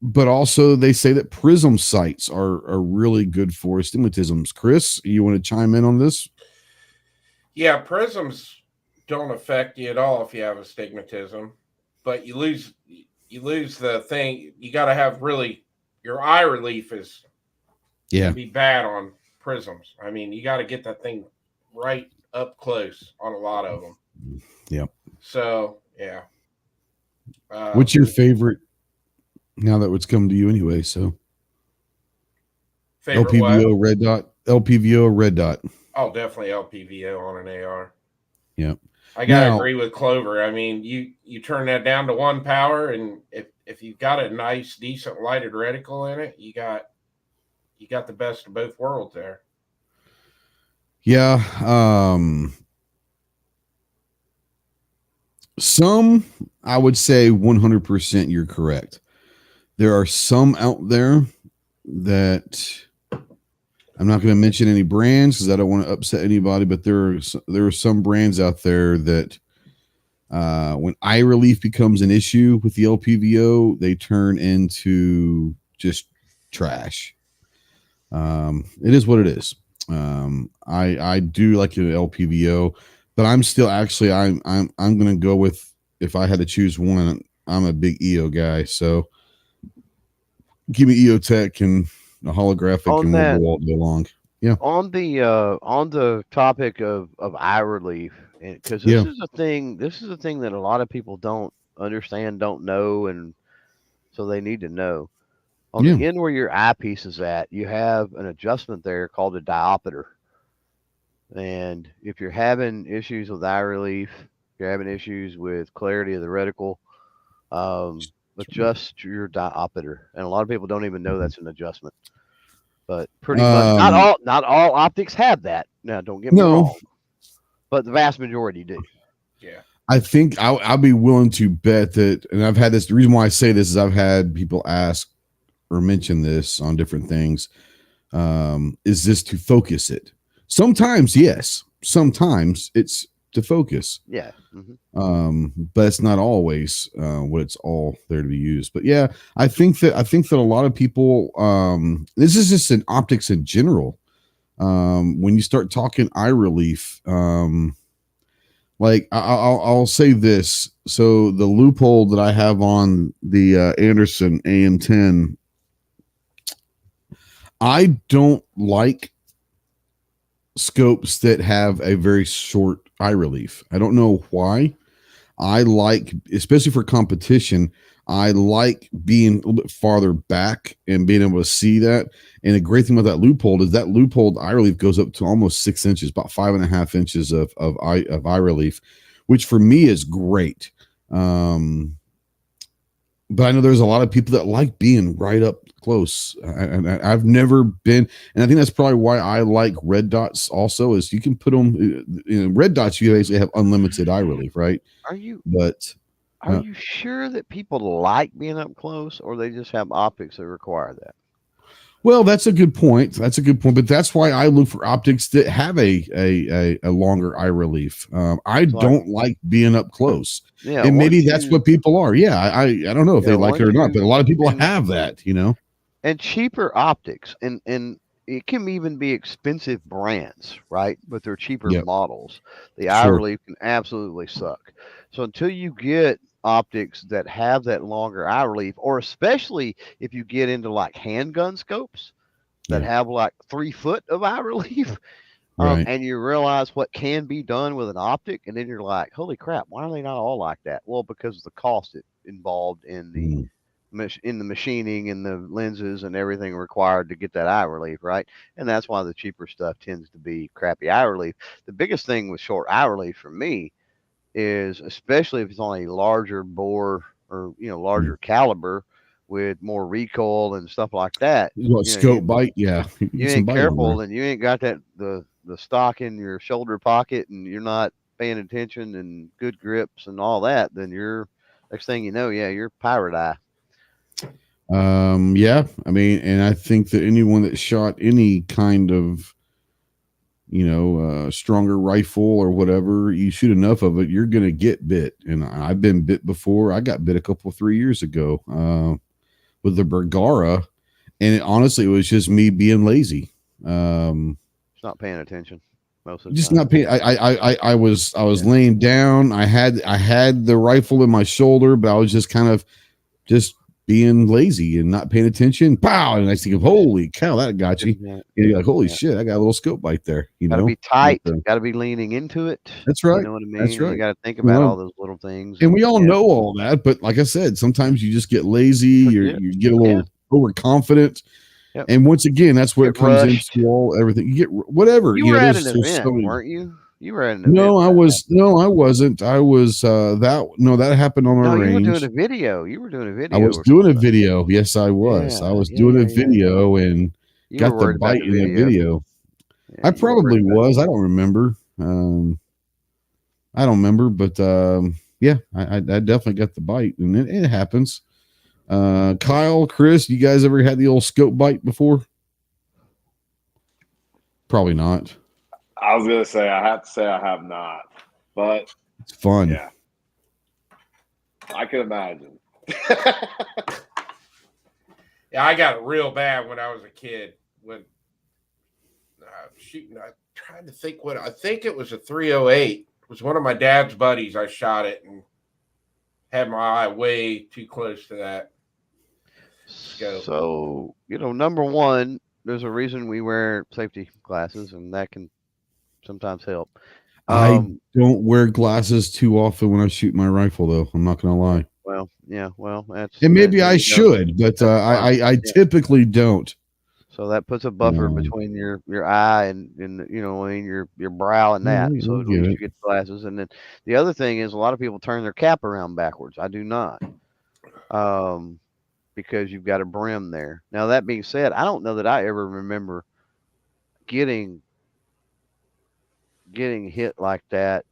But also they say that prism sights are really good for astigmatisms. Chris, you want to chime in on this? Yeah, prisms don't affect you at all if you have astigmatism, but you lose the thing. You got to have really your eye relief is Yeah. can be bad on prisms. I mean, you got to get that thing right up close on a lot of them. Yep. So, yeah. What's your favorite? Now that it's come to you anyway, so favorite LPVO what? red dot, LPVO red dot. Oh, definitely LPVO on an AR. Yep. I gotta agree with Clover. I mean, you turn that down to 1 power, and if you've got a nice, decent lighted reticle in it, you got the best of both worlds there. Yeah. Some, I would say 100% you're correct. There are some out there that I'm not going to mention any brands because I don't want to upset anybody, but there are some brands out there that when eye relief becomes an issue with the LPVO, they turn into just trash. It is what it is. I do like an LPVO, but I'm still actually I'm going to go with, if I had to choose one, I'm a big EO guy, so give me EOTech and a holographic On and that, we'll go all day long. Yeah. On the topic of eye relief, because this is a thing that a lot of people don't understand, don't know, and so they need to know. On the end where your eyepiece is at, you have an adjustment there called a diopter. And if you're having issues with eye relief, if you're having issues with clarity of the reticle, adjust your diopter. And a lot of people don't even know that's an adjustment. But pretty much not all optics have that. Now, don't get me wrong, but the vast majority do. Yeah. I think I'll be willing to bet that, and I've had this, the reason why I say this is I've had people ask or mention this on different things. Is this to focus it? Sometimes, yes. Sometimes it's to focus. Yeah. But it's not always what it's all there to be used. But yeah, I think that a lot of people, this is just in optics in general. When you start talking eye relief, like I'll say this. So the loophole that I have on the Anderson AM10, I don't like scopes that have a very short eye relief. I don't know why. I like, especially for competition, I like being a little bit farther back and being able to see that. And the great thing about that loophole is that loophole eye relief goes up to almost 6 inches, about 5.5 inches of eye relief, which for me is great. But I know there's a lot of people that like being right up close. And I've never been, and I think that's probably why I like red dots also, is you can put them in red dots. You basically have unlimited eye relief, right? Are you sure that people like being up close, or they just have optics that require that? Well, that's a good point. But that's why I look for optics that have a longer eye relief. I don't like being up close. Yeah, and maybe that's what people are. Yeah, I don't know if they like it or not, but a lot of people have that, And cheaper optics, and it can even be expensive brands, right? But they're cheaper models. The eye relief can absolutely suck. So until you get optics that have that longer eye relief, or especially if you get into like handgun scopes that have like 3 foot of eye relief, and you realize what can be done with an optic, and then you're like, holy crap, why are they not all like that? Well, because of the cost involved in the machining and the lenses and everything required to get that eye relief, right? And that's why the cheaper stuff tends to be crappy eye relief. The biggest thing with short eye relief for me is, especially if it's on a larger bore or larger caliber with more recoil and stuff like that. Scope bite, yeah. You ain't careful, and you ain't got that the stock in your shoulder pocket, and you're not paying attention and good grips and all that. Then you're, next thing you know, you're pirate eye. Yeah, I mean, and I think that anyone that shot any kind of stronger rifle or whatever, you shoot enough of it, you're gonna get bit. And I've been bit before. I got bit 3 years ago with the Bergara, and honestly, it was just me being lazy. Just not paying attention most of the just time. not paying. I was laying down. I had the rifle in my shoulder, but I was just kind of being lazy and not paying attention. Pow! And I think of, holy cow, that got you. And you're like, holy shit, I got a little scope bite there. You gotta know, be tight. Gotta be leaning into it. That's right. You know what I mean? That's right. You got to think about all those little things. And we all know all that, but like I said, sometimes you just get lazy or you get a little overconfident. Yep. And once again, that's where it comes into everything. You get whatever. You were at an event, weren't you? You were at an event. No, I wasn't. I was that happened on our range. You were doing a video. You were doing a video. I was doing a video. Yes, I was. I was doing a video and got the bite in the video. I probably was. I don't remember. I don't remember, but I definitely got the bite, and it happens. Kyle, Chris, you guys ever had the old scope bite before? Probably not. I was gonna say I have to say I have not, but it's fun. Yeah, I can imagine. Yeah, I got it real bad when I was a kid. When shooting, I'm trying to think what I think it was a 308. It was one of my dad's buddies. I shot it and had my eye way too close to that scope. So, number one, there's a reason we wear safety glasses, and that can sometimes help. I don't wear glasses too often when I shoot my rifle, though. I'm not gonna lie. Well, yeah, that's. And maybe I should, but I typically don't. So that puts a buffer between your eye and your brow and that. So at least you get the glasses. And then the other thing is a lot of people turn their cap around backwards. I do not, because you've got a brim there. Now that being said, I don't know that I ever remember getting hit like that,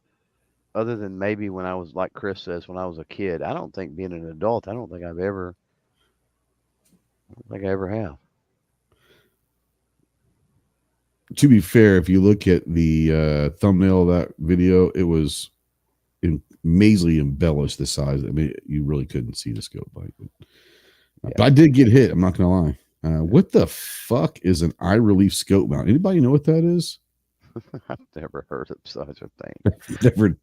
other than maybe when I was, like Chris says, when I was a kid. I don't think being an adult, I don't think I ever have. To be fair, if you look at the thumbnail of that video, it was amazingly embellished the size. I mean, you really couldn't see the scope bite. But I did get hit. I'm not going to lie. What the fuck is an eye relief scope mount? Anybody know what that is? I've never heard of such a thing.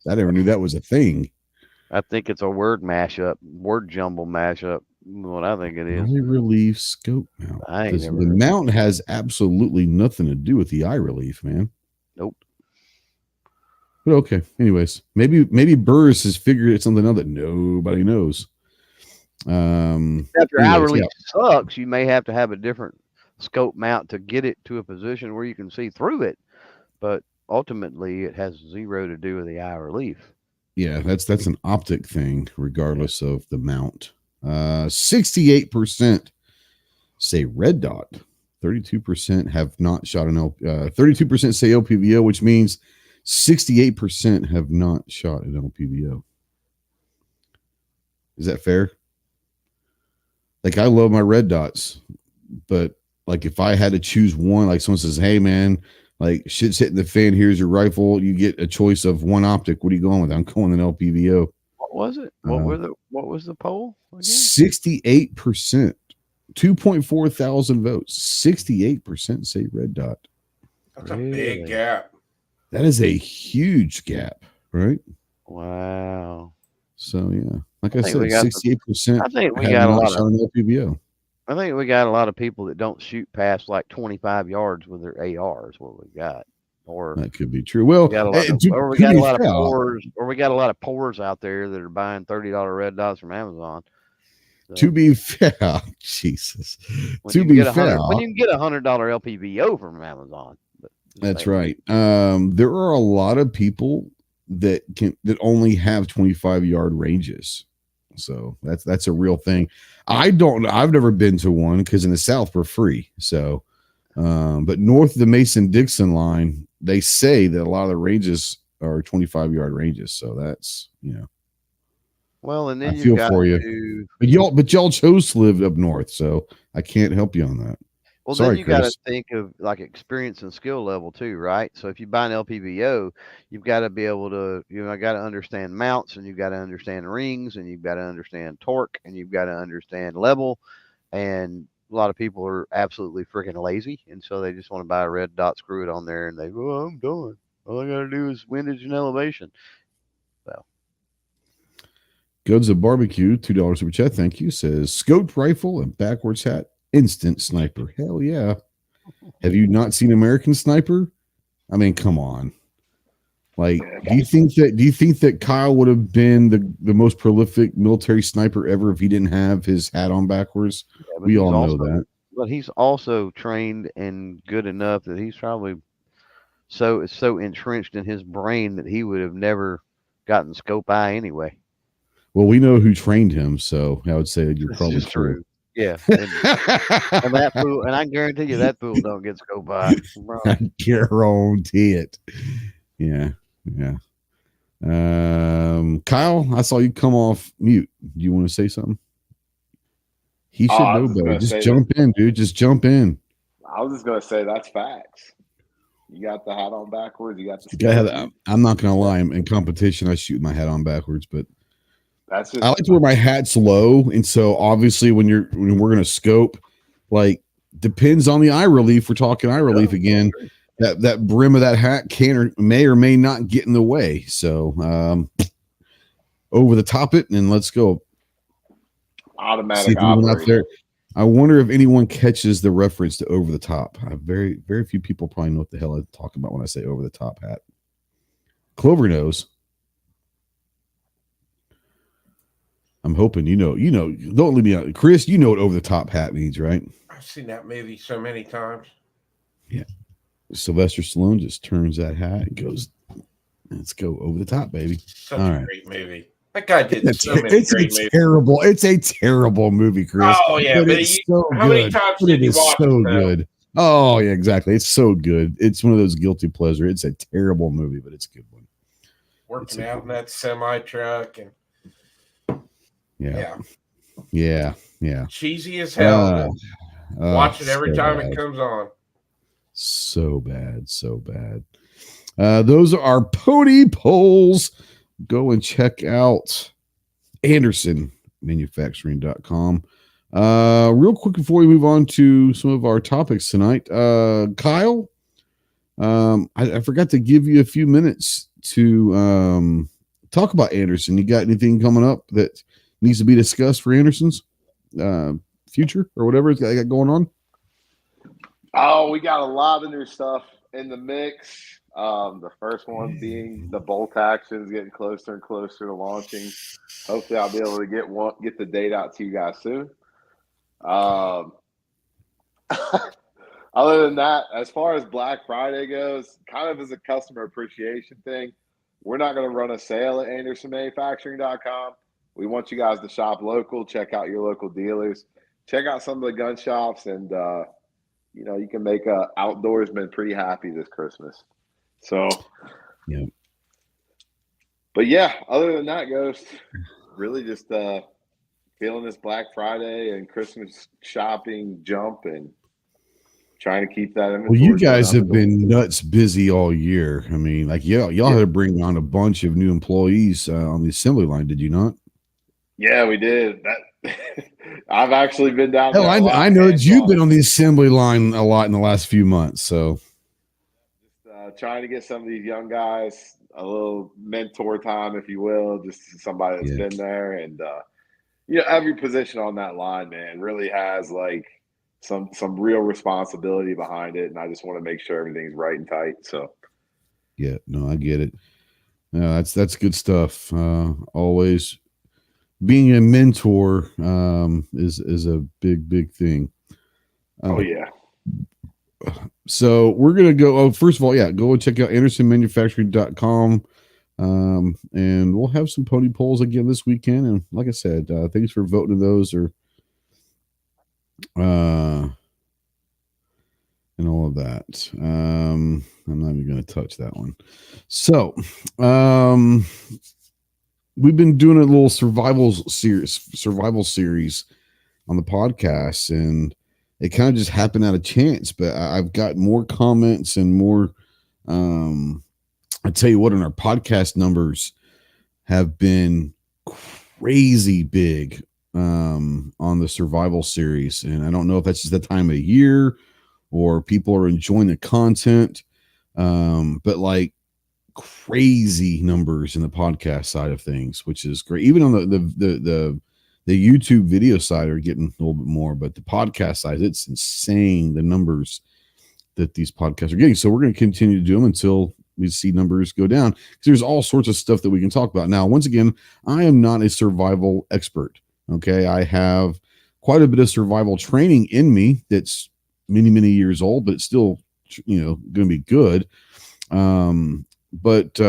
I never knew that was a thing. I think it's a word jumble mashup. What I think it is. Eye relief scope mount. The mount has absolutely nothing to do with the eye relief, man. Nope. But okay. Anyways, maybe Burris has figured something out that nobody knows. If your eye relief sucks, you may have to have a different scope mount to get it to a position where you can see through it. But ultimately, it has zero to do with the eye relief. Yeah, that's an optic thing, regardless of the mount. 68% say red dot. 32% have not shot an 32% say LPVO, which means 68% have not shot an LPVO. Is that fair? Like, I love my red dots, but like if I had to choose one, like someone says, "Hey man, like shit's hitting the fan, here's your rifle. You get a choice of one optic. What are you going with?" I'm going an LPVO. What was it? What was the poll again? 68%. 2.4 thousand votes. 68% say red dot. That's a big gap. That is a huge gap, right? Wow. So yeah, like I said, 68%. I think we got a lot of LPVO. I think we got a lot of people that don't shoot past like 25 yards with their ARs. What we got, or that could be true. Well, we got a lot of pores out there that are buying $30 red dots from Amazon. So, to be fair, Jesus. When you can get $100 LPVO from Amazon. That's right. There are a lot of people that only have 25-yard ranges. So that's a real thing. I've never been to one because in the South we're free. So, but north of the Mason-Dixon line, they say that a lot of the ranges are 25-yard ranges. So that's, well, and then I feel for you. But y'all chose to live up north, so I can't help you on that. Well, sorry, then you got to think of like experience and skill level too, right? So if you buy an LPVO, you've got to be able to, got to understand mounts, and you've got to understand rings, and you've got to understand torque, and you've got to understand level. And a lot of people are absolutely freaking lazy, and so they just want to buy a red dot, screw it on there, and they go, "Oh, I'm done. All I got to do is windage and elevation." Well, Goes a Barbecue, $2 super chat. Thank you. Says scoped rifle and backwards hat, instant sniper. Hell yeah. Have you not seen American Sniper? I mean, come on. Like, do you think that Kyle would have been the most prolific military sniper ever if he didn't have his hat on backwards? Yeah, we all know that. But he's also trained and good enough that he's probably so entrenched in his brain that he would have never gotten scope eye anyway. Well, we know who trained him, so I would say you're probably true. Yeah, and that fool, and I guarantee you that fool don't get scope eye. I guarantee it. Yeah. Kyle, I saw you come off mute. Do you want to say something? He should know better. Just jump in, dude. Just jump in. I was just gonna say that's facts. You got the hat on backwards. You got the. I'm not gonna lie. In competition, I shoot my hat on backwards, but that's just, I like to wear my hats low, and so obviously when we're gonna scope, like depends on the eye relief. We're talking eye relief again. That brim of that hat may or may not get in the way. So over the top it, and let's go. Automatic out there. I wonder if anyone catches the reference to over the top. Very, very few people probably know what the hell I talk about when I say over the top hat. Clover knows. I'm hoping you know. Don't leave me out. Chris, you know what over the top hat means, right? I've seen that movie so many times. Yeah. Sylvester Stallone just turns that hat and goes, let's go over the top, baby. Such a great movie. That guy did so many great movies. It's a terrible movie, Chris. Oh, yeah. But it's so good. How many times did you watch it? So good. Oh, yeah, exactly. It's so good. It's one of those guilty pleasure. It's a terrible movie, but it's a good one. Working out in that semi-truck. And Yeah. Cheesy as hell. Watch it every time it comes on. So bad. Those are our pony polls. Go and check out AndersonManufacturing.com. Real quick before we move on to some of our topics tonight, Kyle, I forgot to give you a few minutes to talk about Anderson. You got anything coming up that needs to be discussed for Anderson's future or whatever they got going on? Oh, we got a lot of new stuff in the mix. The first one being the bolt actions getting closer and closer to launching. Hopefully, I'll be able to get the date out to you guys soon. Other than that, as far as Black Friday goes, kind of as a customer appreciation thing, we're not going to run a sale at AndersonManufacturing.com. We want you guys to shop local, check out your local dealers, check out some of the gun shops, and you can make a outdoorsman pretty happy this Christmas. So, yeah. But yeah, other than that, Ghost, really just feeling this Black Friday and Christmas shopping jump and trying to keep that inventory. Well, you guys have been nuts busy all year. I mean, like y'all had to bring on a bunch of new employees on the assembly line, did you not? Yeah, we did. I've actually been down there. I know that you've been on the assembly line a lot in the last few months. So just trying to get some of these young guys a little mentor time, if you will, just somebody that's been there. And every position on that line, man, really has like some real responsibility behind it. And I just want to make sure everything's right and tight. So yeah, no, I get it. No, that's good stuff. Always being a mentor is a big thing. Oh yeah. So we're gonna go. First of all, go and check out AndersonManufacturing.com, and we'll have some pony polls again this weekend. And like I said, thanks for voting in those and all of that. I'm not even gonna touch that one. So, we've been doing a little survival series on the podcast, and it kind of just happened out of chance, but I've got more comments and more. I tell you what, in our podcast numbers have been crazy big on the survival series, and I don't know if that's just the time of year or people are enjoying the content, but like crazy numbers in the podcast side of things, which is great. Even on the YouTube video side are getting a little bit more, but the podcast side, it's insane the numbers that these podcasts are getting. So we're going to continue to do them until we see numbers go down, because there's all sorts of stuff that we can talk about. Now, once again, I am not a survival expert. Okay. I have quite a bit of survival training in me that's many, many years old, but it's still, going to be good. But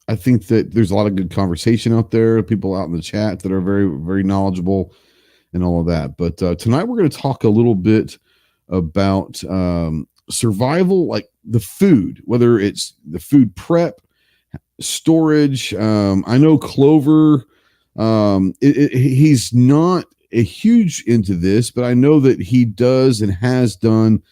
I think that there's a lot of good conversation out there, people out in the chat that are very, very knowledgeable and all of that. But tonight we're going to talk a little bit about survival, like the food, whether it's the food prep, storage. I know Clover, he's not a huge into this, but I know that he does and has done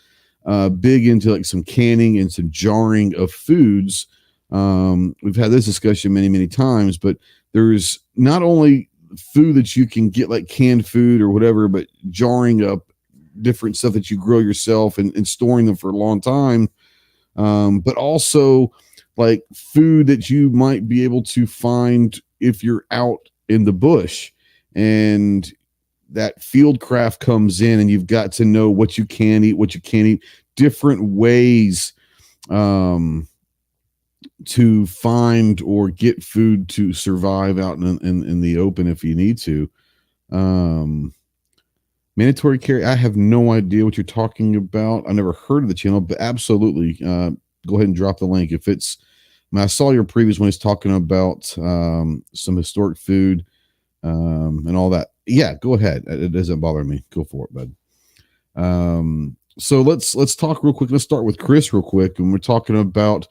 big into like some canning and some jarring of foods. We've had this discussion many, many times, but there's not only food that you can get like canned food or whatever, but jarring up different stuff that you grow yourself and storing them for a long time. But also like food that you might be able to find if you're out in the bush, and that field craft comes in, and you've got to know what you can eat, what you can't eat, different ways to find or get food to survive out in the open if you need to. Mandatory carry, I have no idea what you're talking about. I never heard of the channel, but absolutely go ahead and drop the link. If it's, I saw your previous one is talking about some historic food and all that. Yeah, go ahead. It doesn't bother me. Go for it, bud. So let's talk real quick. Let's start with Chris real quick. And we're talking about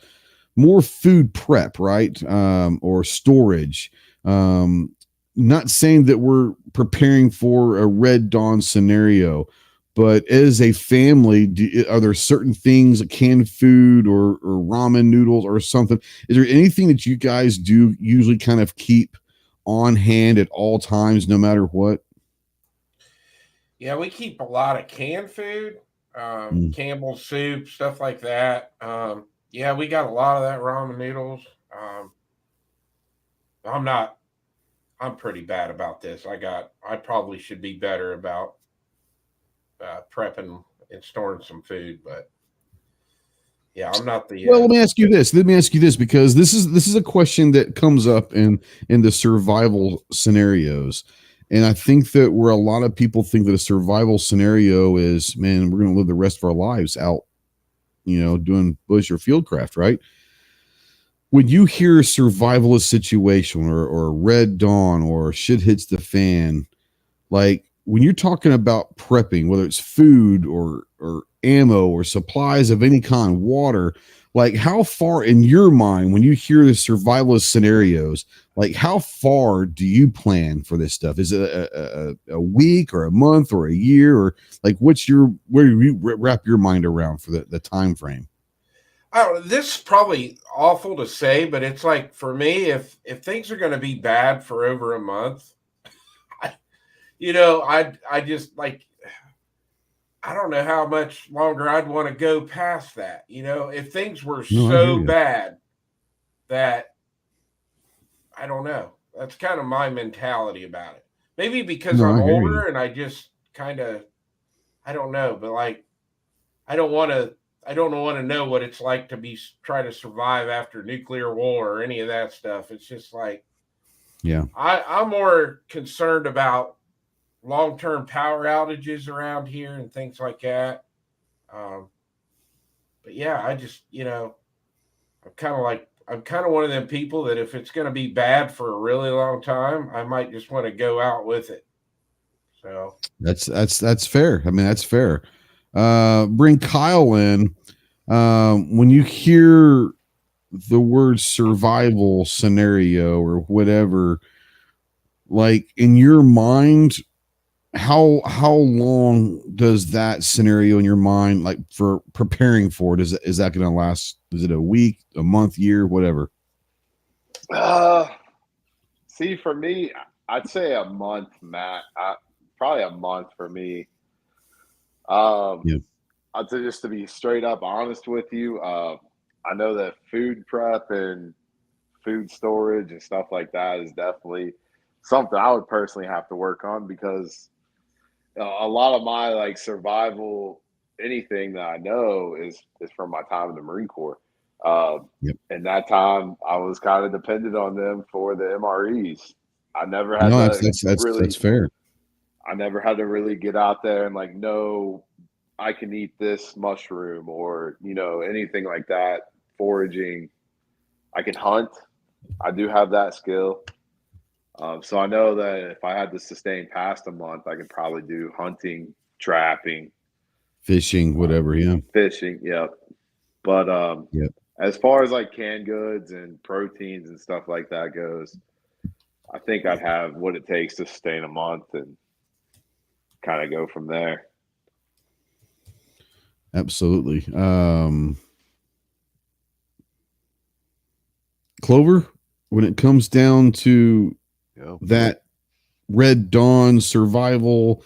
more food prep, right? Or storage. Not saying that we're preparing for a Red Dawn scenario, but as a family, are there certain things, like canned food or ramen noodles or something? Is there anything that you guys do usually kind of keep on hand at all times, no matter what? Yeah, we keep a lot of canned food, Campbell's soup, stuff like that. Yeah, we got a lot of that ramen noodles. I'm pretty bad about this. I probably should be better about prepping and storing some food, but yeah, I'm not the. Well, let me ask you this. Because this is a question that comes up in the survival scenarios. And I think that where a lot of people think that a survival scenario is, man, we're going to live the rest of our lives out, doing bush or fieldcraft, right? When you hear a survivalist situation or Red Dawn or shit hits the fan, like when you're talking about prepping, whether it's food or ammo or supplies of any kind, water, like how far in your mind, when you hear the survivalist scenarios, like how far do you plan for this stuff? Is it a week or a month or a year, or like where do you wrap your mind around for the time frame? I don't know, this is probably awful to say, but it's like for me, if things are going to be bad for over a month, I just like, I don't know how much longer I'd want to go past that. If things were so bad that I don't know, that's kind of my mentality about it. Maybe because I'm older and I just kind of, I don't know, but like, I don't want to know what it's like to try to survive after nuclear war or any of that stuff. It's just like, yeah, I'm more concerned about long-term power outages around here and things like that. But yeah, I just, I'm kind of one of them people that if it's going to be bad for a really long time, I might just want to go out with it. So that's fair. I mean, that's fair. Bring Kyle in. When you hear the word survival scenario or whatever, like in your mind, how long does that scenario in your mind, like for preparing for it, is that going to last? Is it a week, a month, year, whatever? See, for me, I'd say a month, Matt. Probably a month for me. Yeah. I'd say, just to be straight up honest with you, I know that food prep and food storage and stuff like that is definitely something I would personally have to work on, because a lot of my like survival, anything that I know is from my time in the Marine Corps. Yep. And that time I was kind of dependent on them for the MREs. I never had No, to that's fair. I never had to really get out there and like know I can eat this mushroom or, anything like that. Foraging. I can hunt. I do have that skill. So I know that if I had to sustain past a month, I could probably do hunting, trapping, Fishing, whatever. Yeah. fishing. Yep. But Yep. as far as like canned goods and proteins and stuff like that goes, I think I'd have what it takes to sustain a month and kind of go from there. Absolutely. Clover, when it comes down to that Red Dawn survival,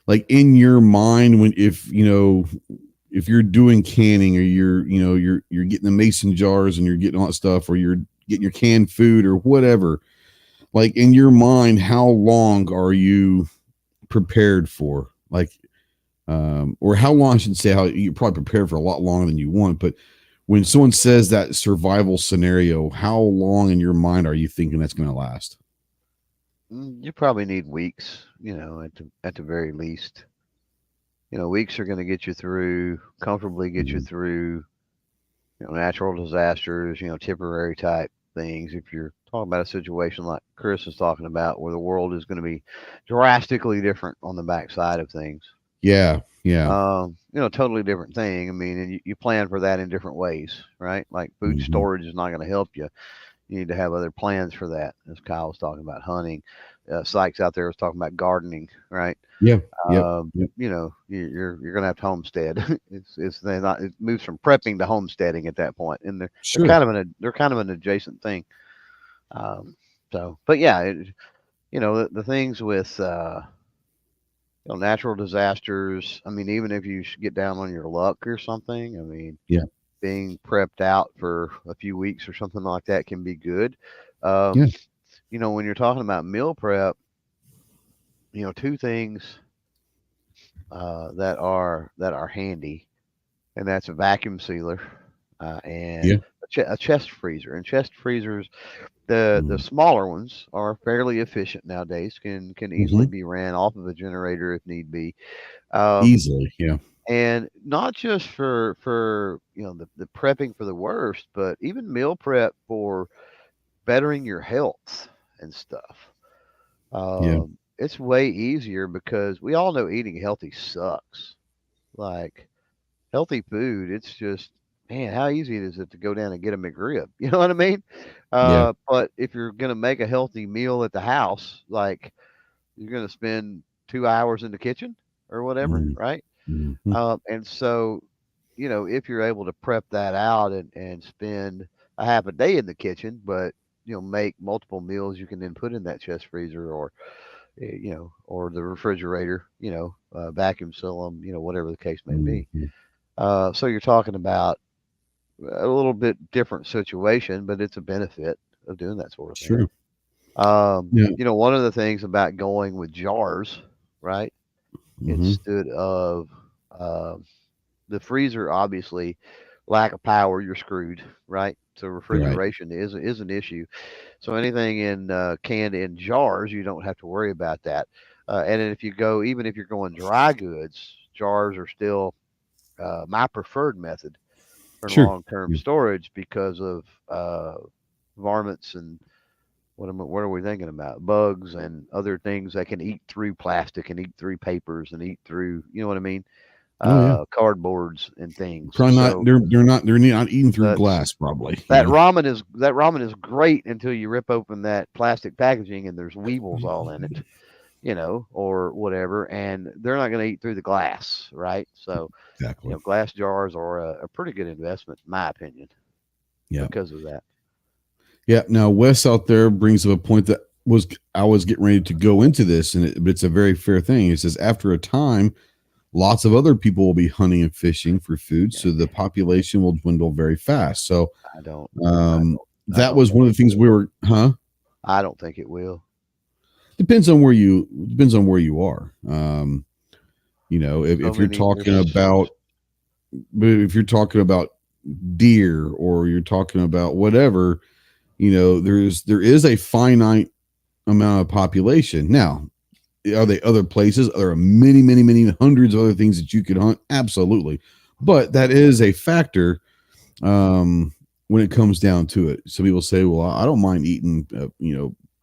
like in your mind, if you're doing canning, or you're getting the mason jars and you're getting all that stuff, or you're getting your canned food or whatever, like in your mind, how long are you prepared for? Like, or how long, I should say, how you're probably prepared for a lot longer than you want. But when someone says that survival scenario, how long in your mind are you thinking that's going to last? You probably need weeks, at the very least. Weeks are going to get you through, comfortably get you through, natural disasters, temporary type things. If you're talking about a situation like Chris is talking about, where the world is going to be drastically different on the backside of things. Yeah. Totally different thing. I mean, and you plan for that in different ways, right? Like food storage is not going to help you. You need to have other plans for that. As Kyle was talking about hunting, Sykes out there was talking about gardening, right? Yeah. You're going to have to homestead. It moves from prepping to homesteading at that point, and they're kind of an adjacent thing. But yeah, the things with natural disasters. I mean, even if you get down on your luck or something, I mean, being prepped out for a few weeks or something like that can be good. When you're talking about meal prep, two things that are handy, and that's a vacuum sealer and a chest freezer. And chest freezers, the smaller ones are fairly efficient nowadays. Can easily be ran off of a generator if need be. Easily, yeah. And not just for the prepping for the worst, but even meal prep for bettering your health and stuff. It's way easier, because we all know eating healthy sucks. Like, healthy food, it's just, man, how easy is it to go down and get a McRib? You know what I mean? But if you're going to make a healthy meal at the house, like, you're going to spend 2 hours in the kitchen or whatever, right? And so, if you're able to prep that out and spend a half a day in the kitchen, but, make multiple meals you can then put in that chest freezer, or, or the refrigerator, vacuum seal them, whatever the case may be. So you're talking about a little bit different situation, but it's a benefit of doing that sort of thing. Sure. One of the things about going with jars, right? Instead of the freezer, obviously, lack of power, you're screwed, right? So refrigeration is an issue. So anything in canned in jars, you don't have to worry about that. And if even if you're going dry goods, jars are still my preferred method for long-term storage, because of varmints and what are we thinking about? Bugs and other things that can eat through plastic and eat through papers and eat through, you know what I mean? Cardboards and things. Probably not. They're not eating through glass. Probably ramen is great until you rip open that plastic packaging and there's weevils all in it, or whatever, and they're not going to eat through the glass, right? So, glass jars are a pretty good investment, in my opinion. Because of that. Yeah. Now, Wes out there brings up a point that I was getting ready to go into this, but it's a very fair thing. He says, after a time, lots of other people will be hunting and fishing for food, so the population will dwindle very fast. So I don't. that was one of the things we were, I don't think it will. Depends on where you are. If you're talking about, but if you're talking about deer or you're talking about whatever, there is a finite amount of population. Now, are there other places? There are many, many, many hundreds of other things that you could hunt. Absolutely. But that is a factor when it comes down to it. Some people say, well, I don't mind eating,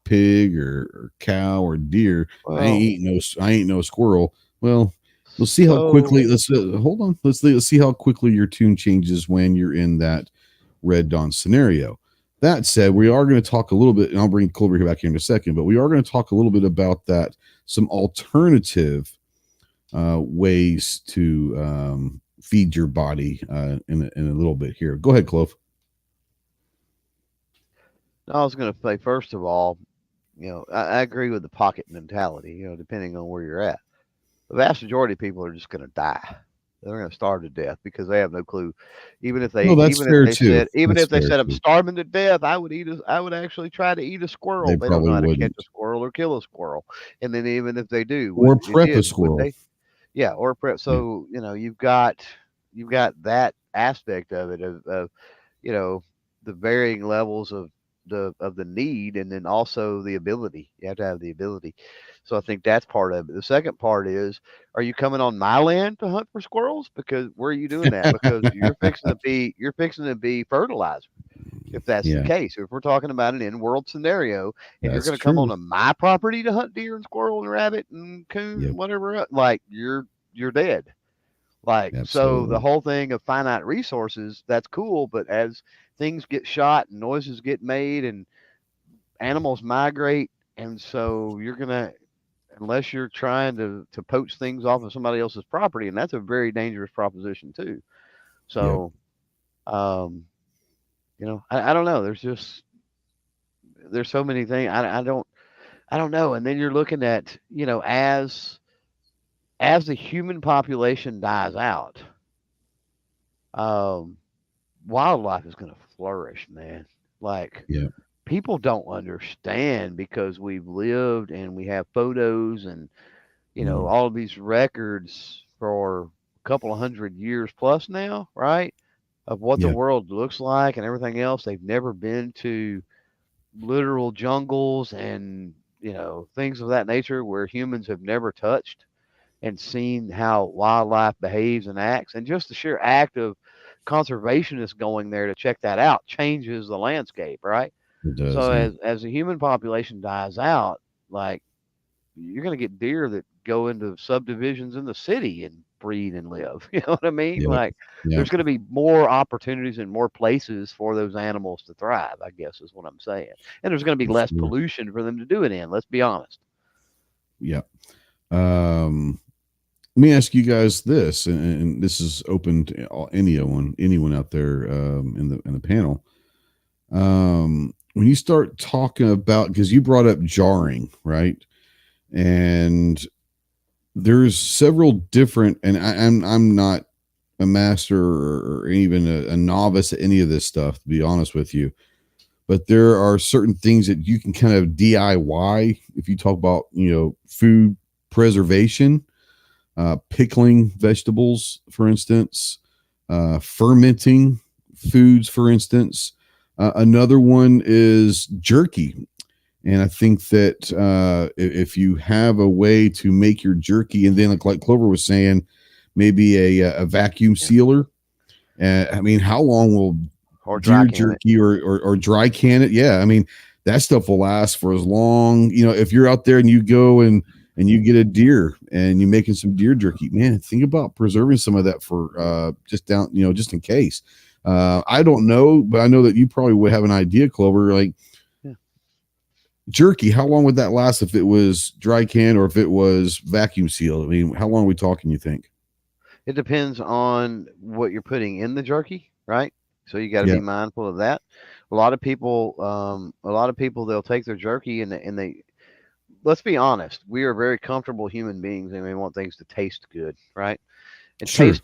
pig or cow or deer. Well, I ain't no squirrel. Well, we'll see how quickly. Let's hold on. Let's see how quickly your tune changes when you're in that red dawn scenario. That said, we are going to talk a little bit, and I'll bring Clover here back here in a second. But we are going to talk a little bit about that. Some alternative ways to feed your body in a little bit here. Go ahead, Clove. I was going to say, first of all, I agree with the pocket mentality, depending on where you're at. The vast majority of people are just going to die. They're going to starve to death because they have no clue. Even if they said I'm starving to death, I would actually try to eat a squirrel. They don't know how to catch a squirrel or kill a squirrel. And then even if they do, or prep a squirrel. Or prep. So, you've got that aspect of it of the varying levels of the need, and then also the ability. You have to have the ability. So I think that's part of it. The second part is, are you coming on my land to hunt for squirrels? Because where are you doing that? Because you're fixing to be fertilizer. If that's the case, if we're talking about an in-world scenario, and you're going to come onto my property to hunt deer and squirrel and rabbit and coon and whatever, like you're dead. So the whole thing of finite resources, that's cool, but as things get shot and noises get made and animals migrate, and so you're gonna, unless you're trying to poach things off of somebody else's property, and that's a very dangerous proposition too. So I don't know. There's so many things. I don't know. And then you're looking at, as the human population dies out, wildlife is going to flourish, man. People don't understand, because we've lived and we have photos and, all of these records for a couple of 100 years plus now, right? Of what the world looks like and everything else. They've never been to literal jungles and, things of that nature where humans have never touched, and seen how wildlife behaves and acts. And just the sheer act of conservationists going there to check that out changes the landscape, right? It does, so as the human population dies out, you're going to get deer that go into subdivisions in the city and breed and live. You know what I mean? There's going to be more opportunities and more places for those animals to thrive, I guess is what I'm saying. And there's going to be less pollution for them to do it in. Let's be honest. Yeah. Let me ask you guys this, and this is open to anyone out there in the panel. When you start talking about, because you brought up jarring, right? And there's several different, and I'm not a master or even a novice at any of this stuff, to be honest with you. But there are certain things that you can kind of DIY if you talk about, food preservation. Pickling vegetables, for instance, fermenting foods, for instance. Another one is jerky. And I think that if you have a way to make your jerky, and then like Clover was saying, maybe a vacuum sealer. How long will deer jerky or dry can it? Yeah, that stuff will last for as long. If you're out there and you go and you get a deer and you're making some deer jerky, man, think about preserving some of that for just in case. I don't know, but I know that you probably would have an idea, Clover, jerky, how long would that last if it was dry canned or if it was vacuum sealed? How long are we talking, you think? It depends on what you're putting in the jerky, right? So you got to be mindful of that. A lot of people, they'll take their jerky and they let's be honest. We are very comfortable human beings, and we want things to taste good, right? And Sure.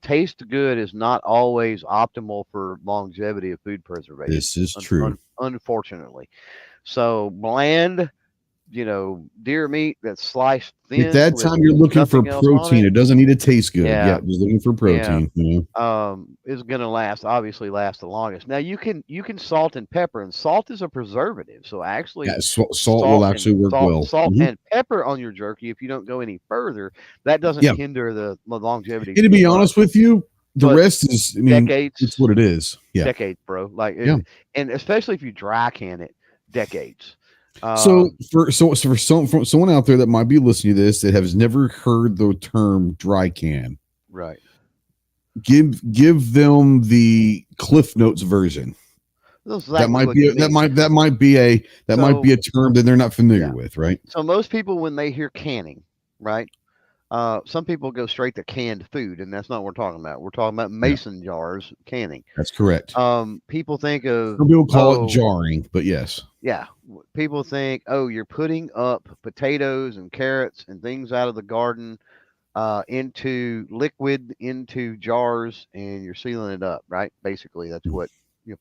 taste good is not always optimal for longevity of food preservation. This is true. Unfortunately. So bland, deer meat that's sliced At thin that with time, you're looking for nothing else on protein. it. It doesn't need to taste good. Yeah, Yeah, just looking for yeah. protein. Is going to obviously last the longest. Now you can salt and pepper, and salt is a preservative. So actually, Yeah, salt will actually work well. salt and pepper on your jerky. If you don't go any further, that doesn't Yeah. hinder the longevity. And to be honest with you, the rest is, I mean, decades. it's what it is. Yeah, decades, bro. And especially if you dry can it, decades. So for someone out there that might be listening to this that has never heard the term dry can, right? Give them the Cliff Notes version. That might be a term that they're not familiar with, right? So most people, when they hear canning, right? Some people go straight to canned food, and that's not what we're talking about. We're talking about mason jars canning. That's correct. People think of some people call it jarring, but yes. Yeah. People think, you're putting up potatoes and carrots and things out of the garden into liquid, into jars, and you're sealing it up, right? Basically, that's what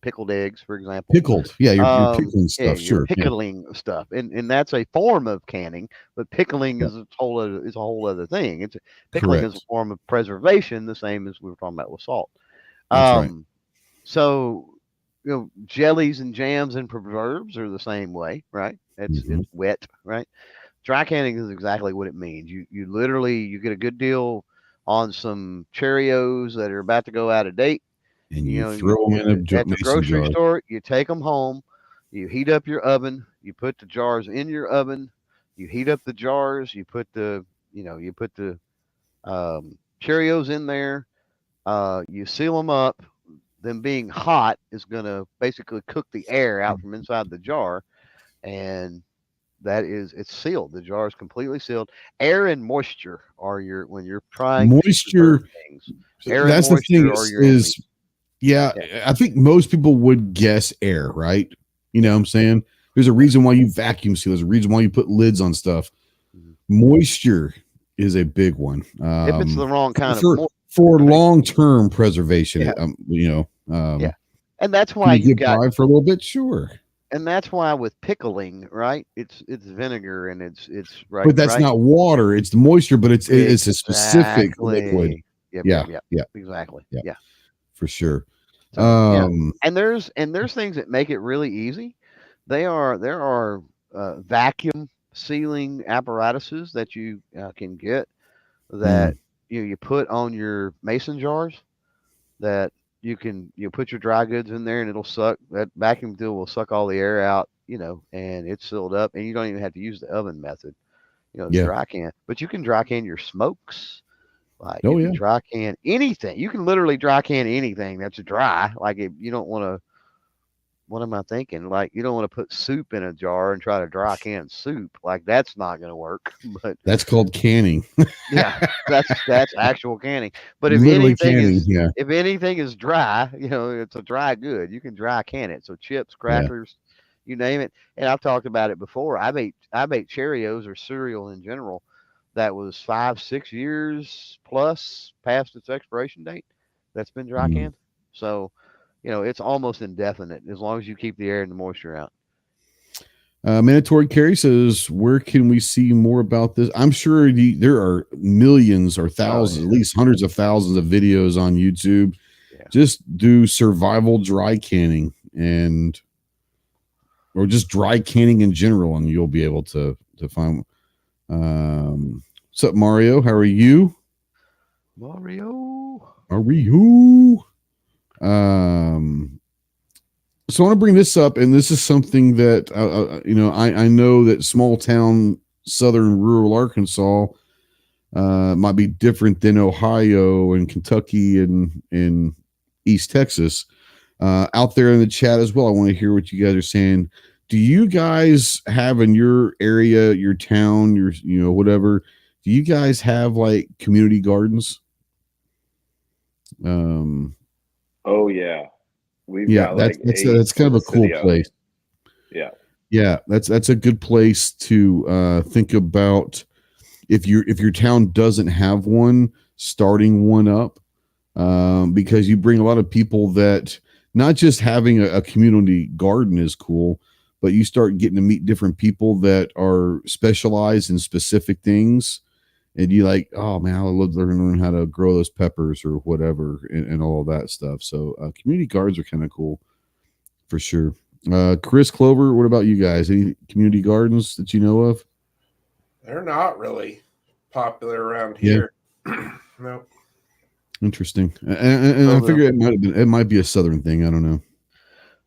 pickled eggs, for example. Pickled, yeah, you're pickling stuff, sure. You're pickling stuff, and that's a form of canning, but pickling is a whole other thing. Pickling is a form of preservation, the same as we were talking about with salt. That's right. So jellies and jams and preserves are the same way, right? It's wet, right? Dry canning is exactly what it means. You literally get a good deal on some Cheerios that are about to go out of date. And you throw them in at the grocery store. You take them home. You heat up your oven. You put the jars in your oven. You heat up the jars. You put the Cheerios in there. You seal them up. Them being hot is going to basically cook the air out from inside the jar, and it's sealed. The jar is completely sealed. Air and moisture are when you're trying moisture to things. Air that's and moisture the thing is yeah, I think most people would guess air, right? You know what I'm saying? There's a reason why you vacuum seal. There's a reason why you put lids on stuff. Moisture is a big one. If it's the wrong kind for long-term preservation, and that's why you get by for a little bit, sure. And that's why with pickling, right? It's vinegar and it's right. But that's not water; it's the moisture. But it's a specific liquid. Yeah, exactly. Yeah, for sure. So, and there's things that make it really easy. There are vacuum sealing apparatuses that you can get that you put on your mason jars that you put your dry goods in there and it'll suck. That vacuum tool will suck all the air out, and it's sealed up, and you don't even have to use the oven method, dry can. But you can dry can your smokes. Like you can dry can anything. You can literally dry can anything that's dry. Like if you don't want to, what am I thinking? Like you don't want to put soup in a jar and try to dry can soup. Like that's not going to work. But that's called canning. Yeah, that's actual canning. But if anything is dry, it's a dry good. You can dry can it. So chips, crackers, you name it. And I've talked about it before. I ate Cheerios or cereal in general that was 5-6 years plus past its expiration date. That's been dry canned. So, it's almost indefinite as long as you keep the air and the moisture out. Mandatory Carry says, where can we see more about this? I'm sure there are millions or thousands, at least hundreds of thousands of videos on YouTube. Yeah. Just do survival dry canning or just dry canning in general, and you'll be able to find. What's up, Mario? How are you? Mario. So I want to bring this up, and this is something that I know that small town southern rural Arkansas might be different than Ohio and Kentucky and East Texas. Out there in the chat as well, I want to hear what you guys are saying. Do you guys have in your area, your town, your whatever? Do you guys have like community gardens? Oh yeah. That's kind of a cool place. Yeah. Yeah, that's a good place to think about if your town doesn't have one, starting one up, because you bring a lot of people that not just having a community garden is cool, but you start getting to meet different people that are specialized in specific things, and you like, oh man, I would love to learn how to grow those peppers or whatever, and all of that stuff. So community gardens are kind of cool for sure. Chris, Clover, what about you guys? Any community gardens that you know of? They're not really popular around Yeah, here. No. interesting. And I So the figure it might be a southern thing. I don't know.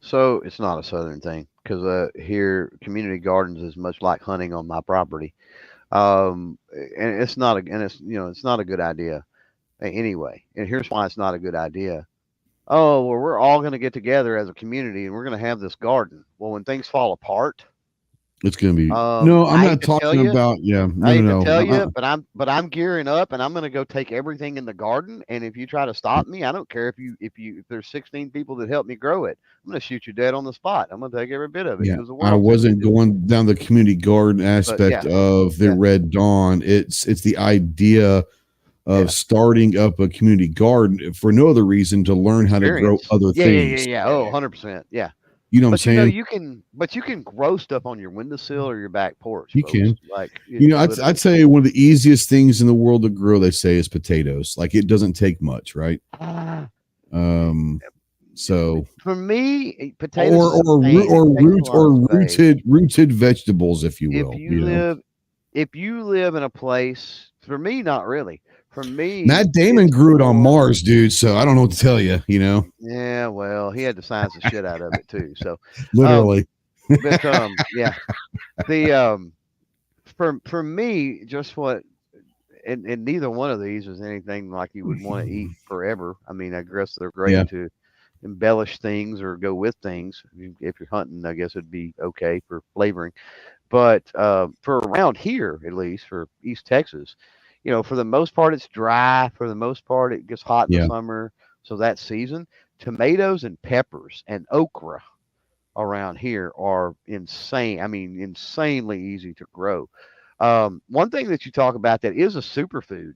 so it's not a southern thing because here community gardens is much like hunting on my property. And it's not a and it's it's not a good idea anyway. And here's why it's not a good idea. Oh, well, we're all going to get together as a community and we're going to have this garden. Well, when things fall apart, It's gonna be no. I'm I hate not to tell talking you, about. Yeah, I no, no, hate to no. tell you, but I'm gearing up and I'm going to go take everything in the garden. And if you try to stop me, I don't care if there's 16 people that help me grow it. I'm going to shoot you dead on the spot. I'm going to take every bit of it Yeah, because the I world's too wasn't busy. going down the community garden But aspect yeah, of the yeah, Red Dawn. It's the idea of yeah. starting up a community garden for no other reason to learn how to grow Experience. other Yeah, yeah, yeah, things. yeah. Oh, Yeah. 100%. Yeah. You know what I'm But saying? you can grow stuff on your windowsill or your back porch, You folks. can. Like You know, I'd literally. say one of the easiest things in the world to grow, they say, is potatoes. Like it doesn't take much, right? Ah, Um, so For me, potatoes or is a or root pain. It or takes a root lot of or space. rooted vegetables, if you If will. you You know, live if you live in a place, for me, not really. For me, Matt Damon it's grew it on more. Mars, dude. So I don't know what to tell you. You know, Yeah, well, he had to science the shit out of it too. So, um, literally. yeah, the for me, just what and neither one of these is anything like you would want to eat forever. I mean, I guess they're Yeah, great to embellish things or go with things. If you're hunting, I guess it'd be okay for flavoring. But for around here, at least for East Texas, for the most part, it's dry. For the most part, it gets hot in the yeah. summer. So that season, tomatoes and peppers and okra around here are insane. I mean, insanely easy to grow. One thing that you talk about that is a superfood,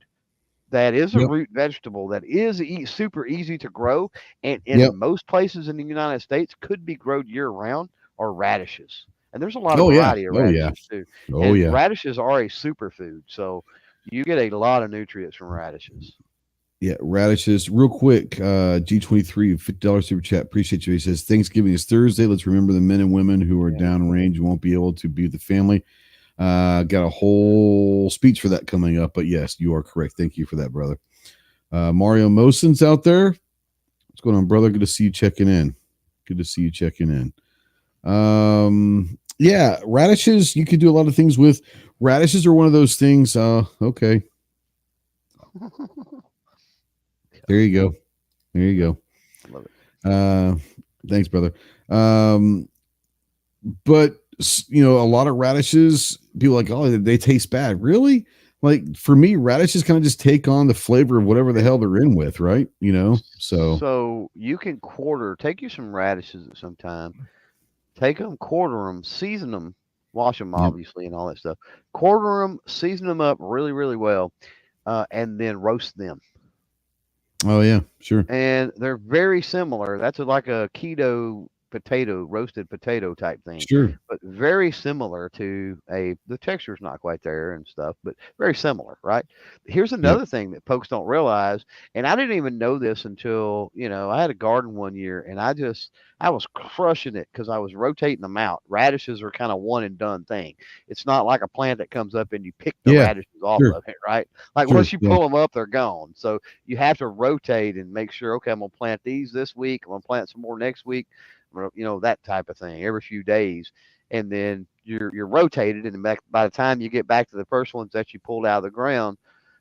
that is a Yep, root vegetable, that is super easy to grow, and yep. in most places in the United States could be grown year round, are radishes. And there's a lot of Oh yeah, variety of oh yeah, radishes too. oh And yeah. radishes are a superfood, so you get a lot of nutrients from radishes. Yeah, radishes. Real quick, G23, $50 super chat. Appreciate you. He says Thanksgiving is Thursday. Let's remember the men and women who are Yeah. downrange won't be able to be with the family. Got a whole speech for that coming up, but yes, you are correct. Thank you for that, brother. Mario Mosin's out there. What's going on, brother? Good to see you checking in. Good to see you checking in. Yeah, radishes. You could do a lot of things with radishes. Are one of those things. Okay, there you go. There you go. Love it. Thanks, brother. Um, but a lot of radishes, people are like, oh, they taste bad. Really? Like for me, radishes kind of just take on the flavor of whatever the hell they're in with, right? So So you can take you some radishes at some time, take them, quarter them, season them, wash them yeah. obviously and all that stuff. Quarter them, season them up really, really well, and then roast them. Oh yeah, sure, And they're very similar. That's like a keto potato, roasted potato type thing, sure. but very similar to the texture's not quite there and stuff, but very similar, right? Here's Yep. another thing that folks don't realize, and I didn't even know this until, I had a garden one year and I was crushing it because I was rotating them out. Radishes are kind of one and done thing. It's not like a plant that comes up and you pick the Yeah, radishes off sure, of it, right? Like sure. once you Yeah, pull them up, they're gone. So you have to rotate and make sure, okay, I'm gonna plant these this week. I'm gonna plant some more next week. That type of thing every few days, and then you're rotated, and by the time you get back to the first ones that you pulled out of the ground,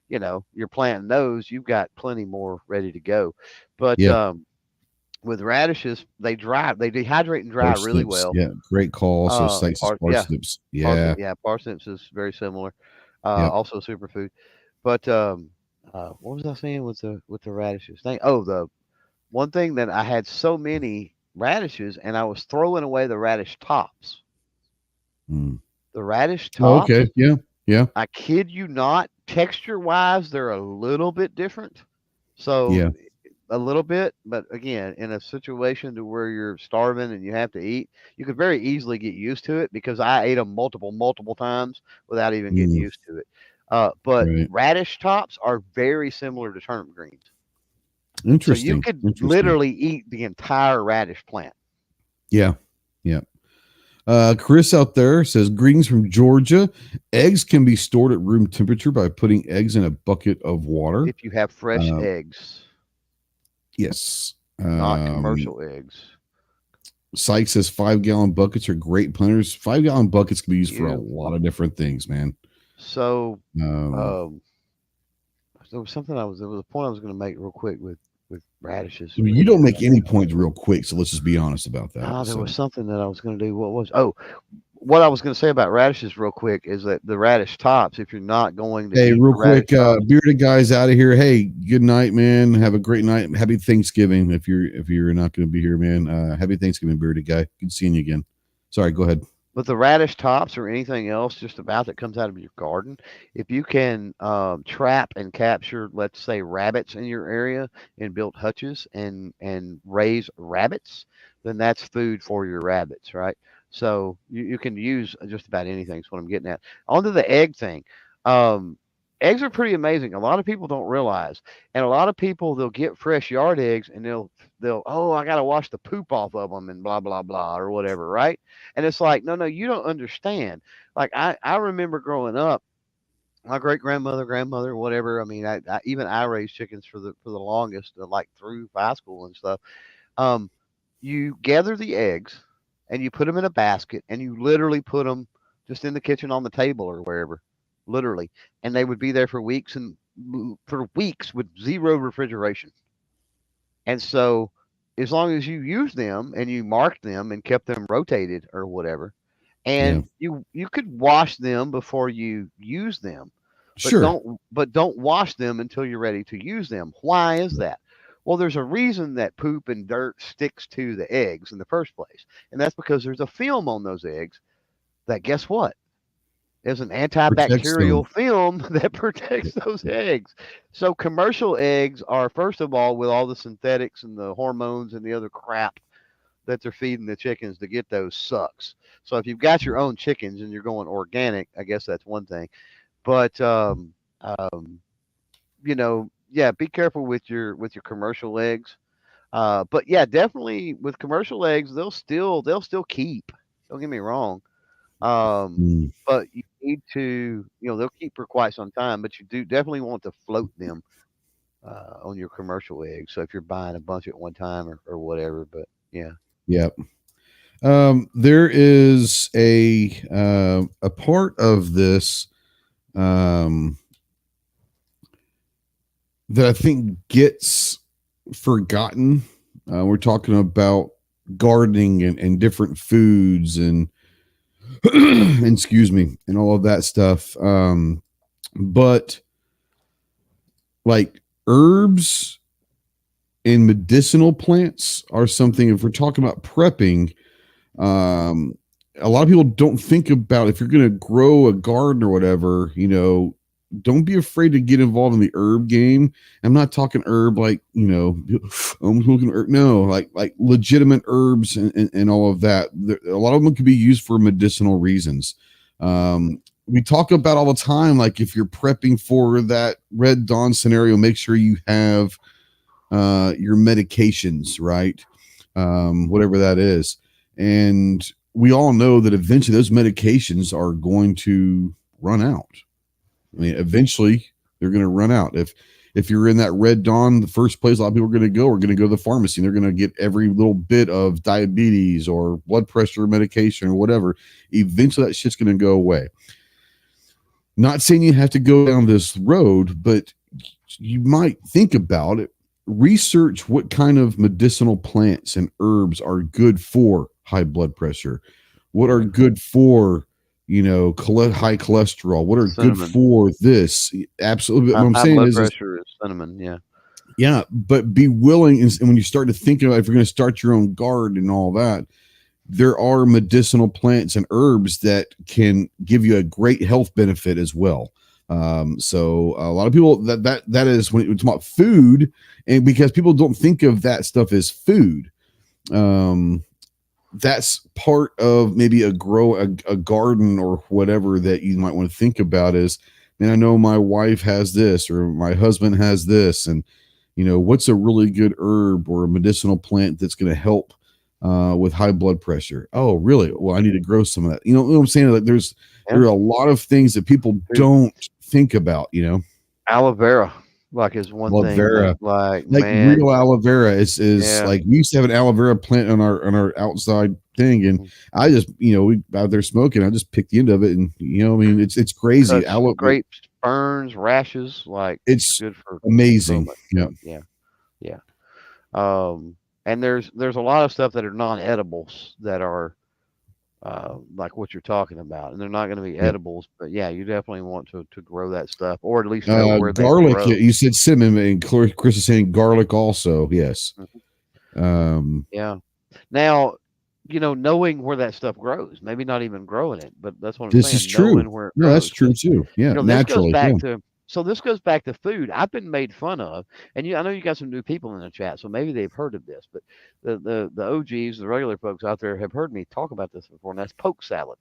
you're planting those. You've got plenty more ready to go. But yeah. with radishes, they dehydrate and dry really Parsnips. well. Yeah, great call. So Citrus Yeah, parsnips. Yeah, parsnips is very similar. yep. Also superfood. But what was I saying with the radishes thing? Oh, the one thing that I had so many radishes and I was throwing away the radish tops. The radish Oh, tops, okay. Yeah. I kid you not, texture wise, they're a little bit different. So Yeah. a little bit, but again, in a situation to where you're starving and you have to eat, you could very easily get used to it because I ate them multiple times without even getting Mm, used to it. But right. radish tops are very similar to turnip greens. So you Interesting. could Interesting. literally eat the entire radish plant. Yeah. Yeah. Chris out there says greetings from Georgia. Eggs can be stored at room temperature by putting eggs in a bucket of water. If you have fresh Uh, eggs, yes. not commercial eggs. Sykes says 5-gallon buckets are great planters. 5-gallon buckets can be used for a Yeah. lot of different things, man. So Um, there was a point I was going to make real quick with radishes. I mean, you don't make any points real quick, so let's just be honest about that. There So, was something that I was going to do. What I was going to say about radishes real quick is that the radish tops, if you're not going to hey, eat real the radish quick, tops, bearded guys out of here. Hey, good night, man. Have a great night. Happy Thanksgiving. If you're not going to be here, man. Happy Thanksgiving, bearded guy. Good seeing you again. Sorry, go ahead. but the radish tops or anything else just about that comes out of your garden, if you can trap and capture, let's say, rabbits in your area and build hutches and raise rabbits, then that's food for your rabbits, right? So you can use just about anything. Is what I'm getting at. On to the egg thing. Um, Eggs are pretty amazing. A lot of people don't realize, and a lot of people they'll get fresh yard eggs and they'll oh, I gotta wash the poop off of them and blah blah blah or whatever, right? And it's like, no, you don't understand. Like I remember growing up, my great grandmother, whatever. I mean, even I raised chickens for the longest, like through high school and stuff. Um, you gather the eggs and you put them in a basket and you literally put them just in the kitchen on the table or wherever, literally, and they would be there for weeks and for weeks with zero refrigeration. And so, as long as you used them and you marked them and kept them rotated or whatever, Yeah, and you could wash them before you use them, but sure. don't wash them until you're ready to use them. Why is that? Well, there's a reason that poop and dirt sticks to the eggs in the first place, and that's because there's a film on those eggs that, guess what? There's an Protects antibacterial them. film that protects those eggs. So commercial eggs are, first of all, with all the synthetics and the hormones and the other crap that they're feeding the chickens to get those, sucks. So if you've got your own chickens and you're going organic, I guess that's one thing. But yeah, be careful with your commercial eggs. But yeah, definitely with commercial eggs, they'll still keep. Don't get me wrong. Mm, But you need to, they'll keep for quite some time, but you do definitely want to float them on your commercial eggs. So if you're buying a bunch at one time or whatever, but yeah. yeah. There is a part of this that I think gets forgotten. We're talking about gardening and different foods and excuse me, and all of that stuff. But like herbs and medicinal plants are something, if we're talking about prepping, a lot of people don't think about, if you're going to grow a garden or whatever, don't be afraid to get involved in the herb game. I'm not talking herb like, I'm looking herb. No, like legitimate herbs and all of that. A lot of them can be used for medicinal reasons. We talk about all the time, like if you're prepping for that Red Dawn scenario, make sure you have your medications, right? Whatever that is. And we all know that eventually those medications are going to run out. I mean, eventually they're going to run out. If you're in that Red Dawn, the first place a lot of people are going to go to the pharmacy and they're going to get every little bit of diabetes or blood pressure medication or whatever. Eventually that shit's going to go away. Not saying you have to go down this road, but you might think about it. Research what kind of medicinal plants and herbs are good for high blood pressure, what are good for high cholesterol, what are Cinnamon. good for this. Absolutely. What I'm High saying blood is pressure is cinnamon. yeah, but be willing, and when you start to think about, if you're going to start your own garden and all that, there are medicinal plants and herbs that can give you a great health benefit as well. So a lot of people that is when it's about food, and because people don't think of that stuff as food. That's part of maybe a garden or whatever that you might want to think about is, man, I know my wife has this or my husband has this, and what's a really good herb or a medicinal plant that's going to help with high blood pressure? Oh, really? Well, I need to grow some of that. You know what I'm saying? Like there are a lot of things that people don't think about, Aloe vera, like, is one Aloe thing vera. that, like Like man, real aloe vera is like, we used to have an aloe vera plant on our outside thing, and I just we out there smoking, I just picked the end of it, and I mean it's crazy. cuts, scrapes, burns, rashes, like It's good for amazing. so much. Yeah. And there's a lot of stuff that are non-edibles that are like what you're talking about, and they're not going to be edibles, but yeah, you definitely want to grow that stuff, or at least know where they Garlic. grow. You said cinnamon, and Chris is saying garlic also. Yes. Yeah. Now, knowing where that stuff grows, maybe not even growing it, but that's what I'm This saying. is true. Knowing where it No, grows, that's true too. Yeah, this goes naturally. back Yeah. to. So this goes back to food. I've been made fun of, and I know you got some new people in the chat, so maybe they've heard of this. But the OGs, the regular folks out there, have heard me talk about this before, and that's poke salad.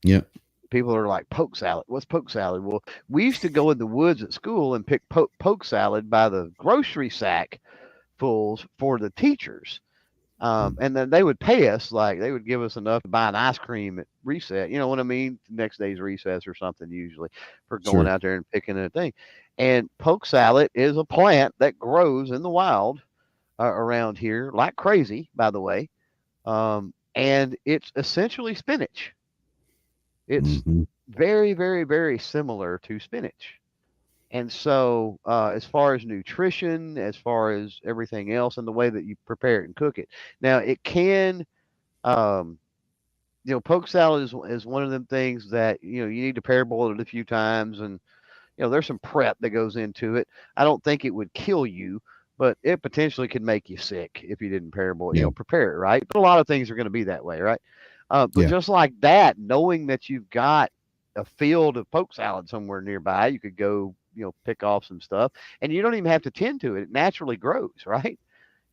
Yeah. People are like, poke salad. What's poke salad? Well, we used to go in the woods at school and pick poke salad by the grocery sack fulls for the teachers. And then they would pay us, like they would give us enough to buy an ice cream at recess. You know what I mean? Next day's recess or something, usually, for going out there and picking a thing. And poke salad is a plant that grows in the wild around here like crazy, by the way. And it's essentially spinach. It's very, very, very similar to spinach. And so, as far as nutrition, as far as everything else, and the way that you prepare it and cook it, now it can, poke salad is one of them things that you need to parboil it a few times, and there's some prep that goes into it. I don't think it would kill you, but it potentially could make you sick if you didn't parboil it. Prepare it right. But a lot of things are going to be that way, right? But just like that, knowing that you've got a field of poke salad somewhere nearby, you could go pick off some stuff, and you don't even have to tend to it. It naturally grows, right?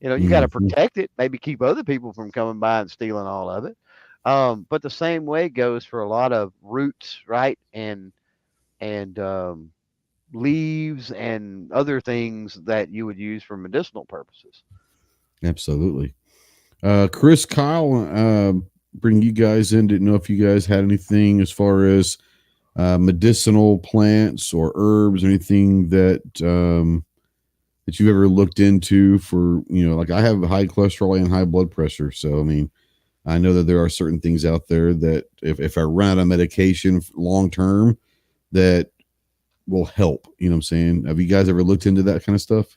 You got to protect it, maybe keep other people from coming by and stealing all of it. But the same way goes for a lot of roots, right? And leaves and other things that you would use for medicinal purposes. Absolutely. Chris, Kyle, bring you guys in. Didn't know if you guys had anything as far as medicinal plants or herbs or anything that you've ever looked into for, like I have high cholesterol and high blood pressure. So, I mean, I know that there are certain things out there that if I run out of medication long term, that will help. You know what I'm saying? Have you guys ever looked into that kind of stuff?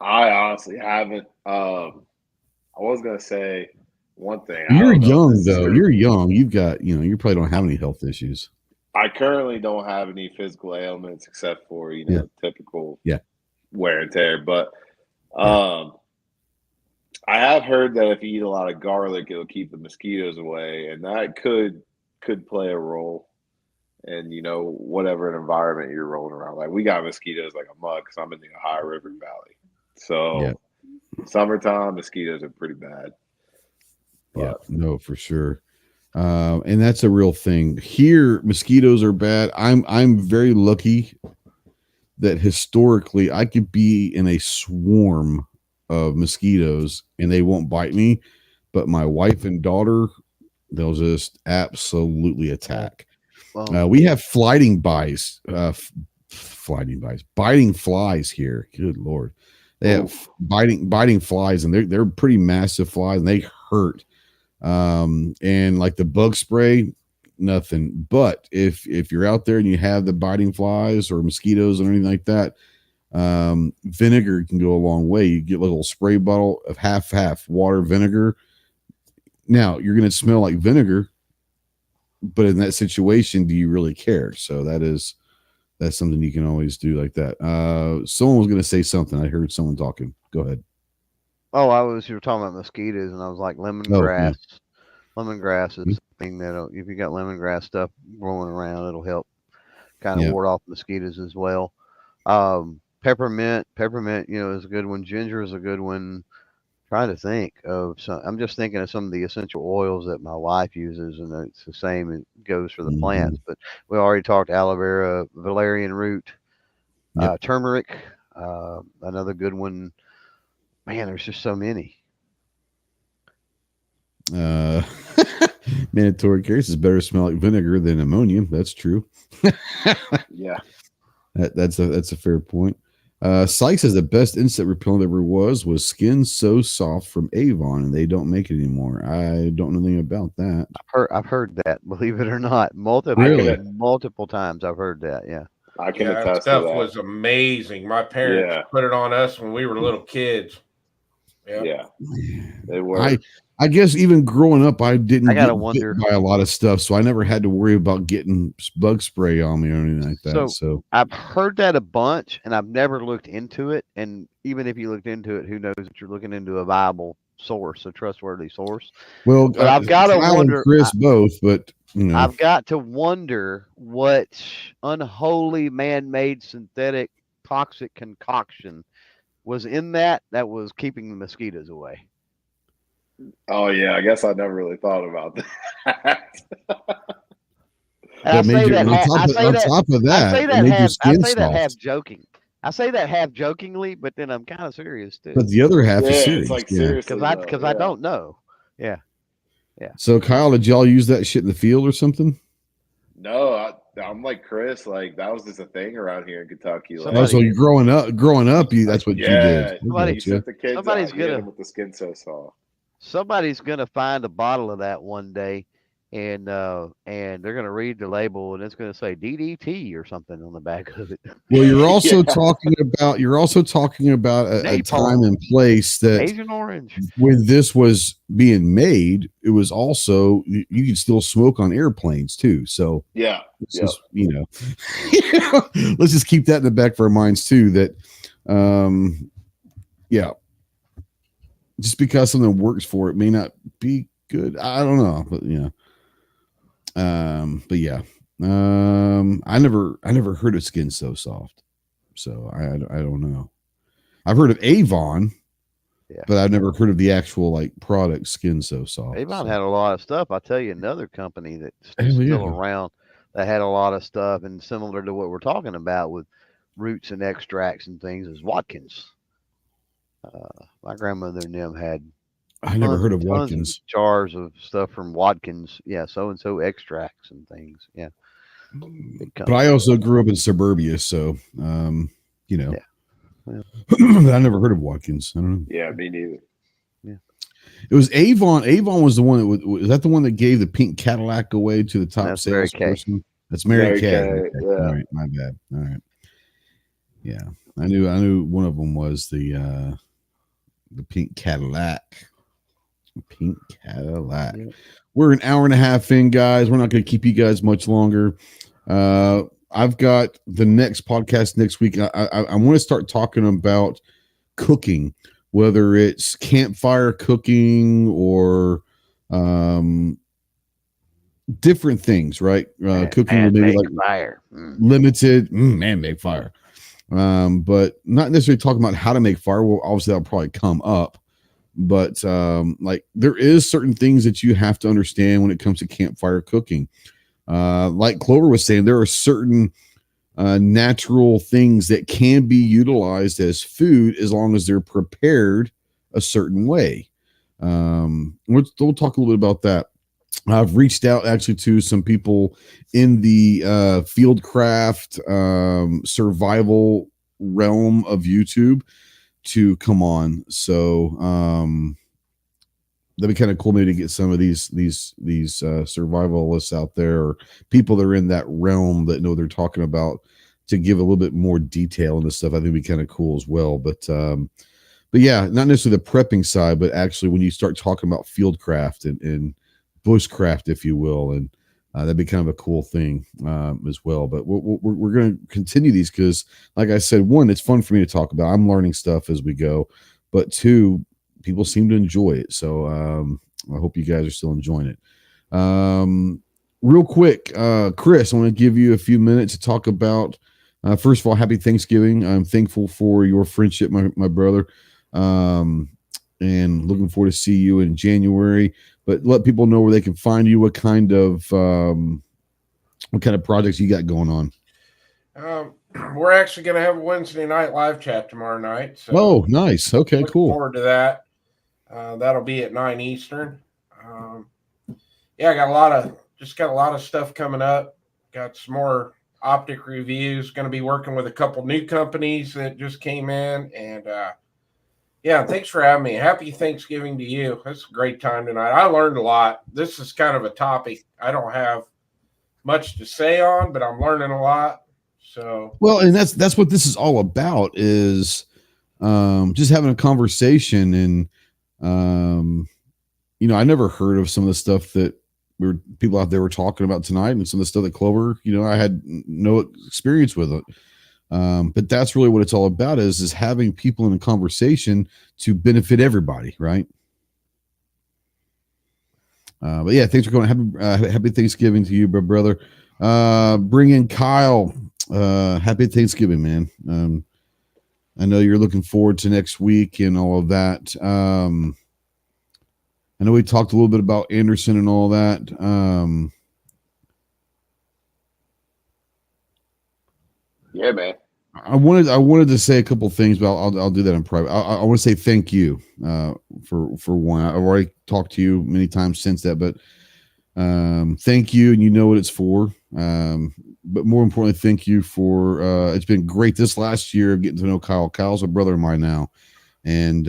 I honestly haven't. I was going to say one thing. You're young, though. You're young. You've got, you probably don't have any health issues. I currently don't have any physical ailments except for, typical wear and tear. But I have heard that if you eat a lot of garlic, it'll keep the mosquitoes away. And that could play a role in, whatever environment you're rolling around. Like, we got mosquitoes like a mug because I'm in the Ohio River Valley. So summertime, mosquitoes are pretty bad. But, no, for sure. And that's a real thing. Here, mosquitoes are bad. I'm very lucky that historically I could be in a swarm of mosquitoes and they won't bite me. But my wife and daughter, they'll just absolutely attack. We have biting flies here. Good Lord. They have biting flies, and they're pretty massive flies, and they hurt. And like the bug spray, nothing. But if you're out there and you have the biting flies or mosquitoes or anything like that, vinegar can go a long way. You get a little spray bottle of half water, vinegar. Now you're going to smell like vinegar, but in that situation, do you really care? So that's something you can always do like that. Someone was going to say something. I heard someone talking. Go ahead. You were talking about mosquitoes, and I was like Oh, yeah. lemongrass. Lemongrass is something that if you got lemongrass stuff growing around, it'll help kind of Yeah. ward off mosquitoes as well. Peppermint, is a good one. Ginger is a good one. Trying to think of some. I'm just thinking of some of the essential oils that my wife uses, and it's the same. It goes for the plants, but we already talked aloe vera, valerian root, Yep. turmeric. Another good one. Man, there's just so many. Mandatory carries is better smell like vinegar than ammonia. That's true. Yeah. That's a fair point. Sykes says the best insect repellent ever was Skin So Soft from Avon, and they don't make it anymore. I don't know anything about that. I've heard that. Believe it or not, multiple times I've heard that. Yeah. I can that attest to stuff that. was amazing. My parents put it on us when we were little kids. Yeah, they were. I guess even growing up, I didn't I gotta get wonder bit by a lot of stuff, so I never had to worry about getting bug spray on me or anything like that. So I've heard that a bunch, and I've never looked into it. And even if you looked into it, who knows that you're looking into a viable source, a trustworthy source. Well, but I've got to wonder. Chris both, but I've got to wonder what unholy, man-made, synthetic, toxic concoction was in that was keeping the mosquitoes away. Oh yeah, I guess I never really thought about that. I say that half joking. I say that half jokingly, but then I'm kind of serious too. But the other half is serious. It's like seriously, because I don't know. Yeah. So Kyle, did y'all use that shit in the field or something? No, I'm like Chris. Like that was just a thing around here in Kentucky. Like, so you're growing up, that's what you did. You sent the kids somebody's out, gonna with the Skin So Soft. Somebody's gonna find a bottle of that one day, and they're gonna read the label, and it's gonna say DDT or something on the back of it. Well, you're also talking about a time and place that Agent Orange. When this was being made, it was also you could still smoke on airplanes too. So let's just let's just keep that in the back of our minds too. That just because something works for it may not be good. I don't know, but I never heard of Skin So Soft, so I don't know. I've heard of Avon, but I've never heard of the actual like product Skin So Soft. Avon had a lot of stuff. I'll tell you another company that's still around that had a lot of stuff, and similar to what we're talking about with roots and extracts and things is Watkins. My grandmother and them had. I never heard of Watkins. Jars of stuff from Watkins. Yeah, so and so extracts and things. Yeah. But I also grew up in suburbia, so I never heard of Watkins. I don't know. Yeah, me neither. Yeah. It was Avon. Avon was the one that was that the one that gave the pink Cadillac away to the top salesperson? That's Mary Kay. Okay. Yeah. All right, my bad. All right. Yeah, I knew one of them was the pink Cadillac. Pink Cadillac. Yeah. We're an hour and a half in, guys. We're not going to keep you guys much longer. I've got the next podcast next week. I want to start talking about cooking, whether it's campfire cooking or different things, right? Cooking maybe like fire. Limited man-made fire. But not necessarily talking about how to make fire. Well, obviously that'll probably come up. But like there is certain things that you have to understand when it comes to campfire cooking. Like Clover was saying, there are certain natural things that can be utilized as food as long as they're prepared a certain way. We'll talk a little bit about that. I've reached out actually to some people in the fieldcraft survival realm of YouTube to come on. So that'd be kind of cool maybe to get some of these survivalists out there or people that are in that realm that know what they're talking about to give a little bit more detail on this stuff. I think it'd be kind of cool as well. But yeah, not necessarily the prepping side, but actually when you start talking about fieldcraft and bushcraft, if you will, and that'd be kind of a cool thing as well. But we're going to continue these because, like I said, one, it's fun for me to talk about. I'm learning stuff as we go. But two, people seem to enjoy it. So I hope you guys are still enjoying it. Real quick, Chris, I want to give you a few minutes to talk about. First of all, happy Thanksgiving. I'm thankful for your friendship, my brother, and looking forward to see you in January. But let people know where they can find you. What kind of projects you got going on? We're actually going to have a Wednesday night live chat tomorrow night. So oh, nice. Okay, cool. Forward to that. That'll be at 9 Eastern. Yeah, I got a lot of stuff coming up. Got some more optic reviews. Going to be working with a couple new companies that just came in, and yeah, thanks for having me. Happy Thanksgiving to you. It's a great time tonight. I learned a lot. This is kind of a topic I don't have much to say on, but I'm learning a lot. So well, and that's what this is all about, is just having a conversation. And I never heard of some of the stuff that people out there were talking about tonight, and some of the stuff that Clover, I had no experience with it. But that's really what it's all about, is having people in a conversation to benefit everybody, right? But yeah, thanks for coming. Happy Thanksgiving to you, brother. Bring in Kyle. Happy Thanksgiving, man. I know you're looking forward to next week and all of that. I know we talked a little bit about Anderson and all that. Yeah, man. I wanted to say a couple things, but I'll do that in private. I want to say thank you for one. I've already talked to you many times since that, but thank you, and you know what it's for. But more importantly, thank you for it's been great this last year of getting to know Kyle. Kyle's a brother of mine now, and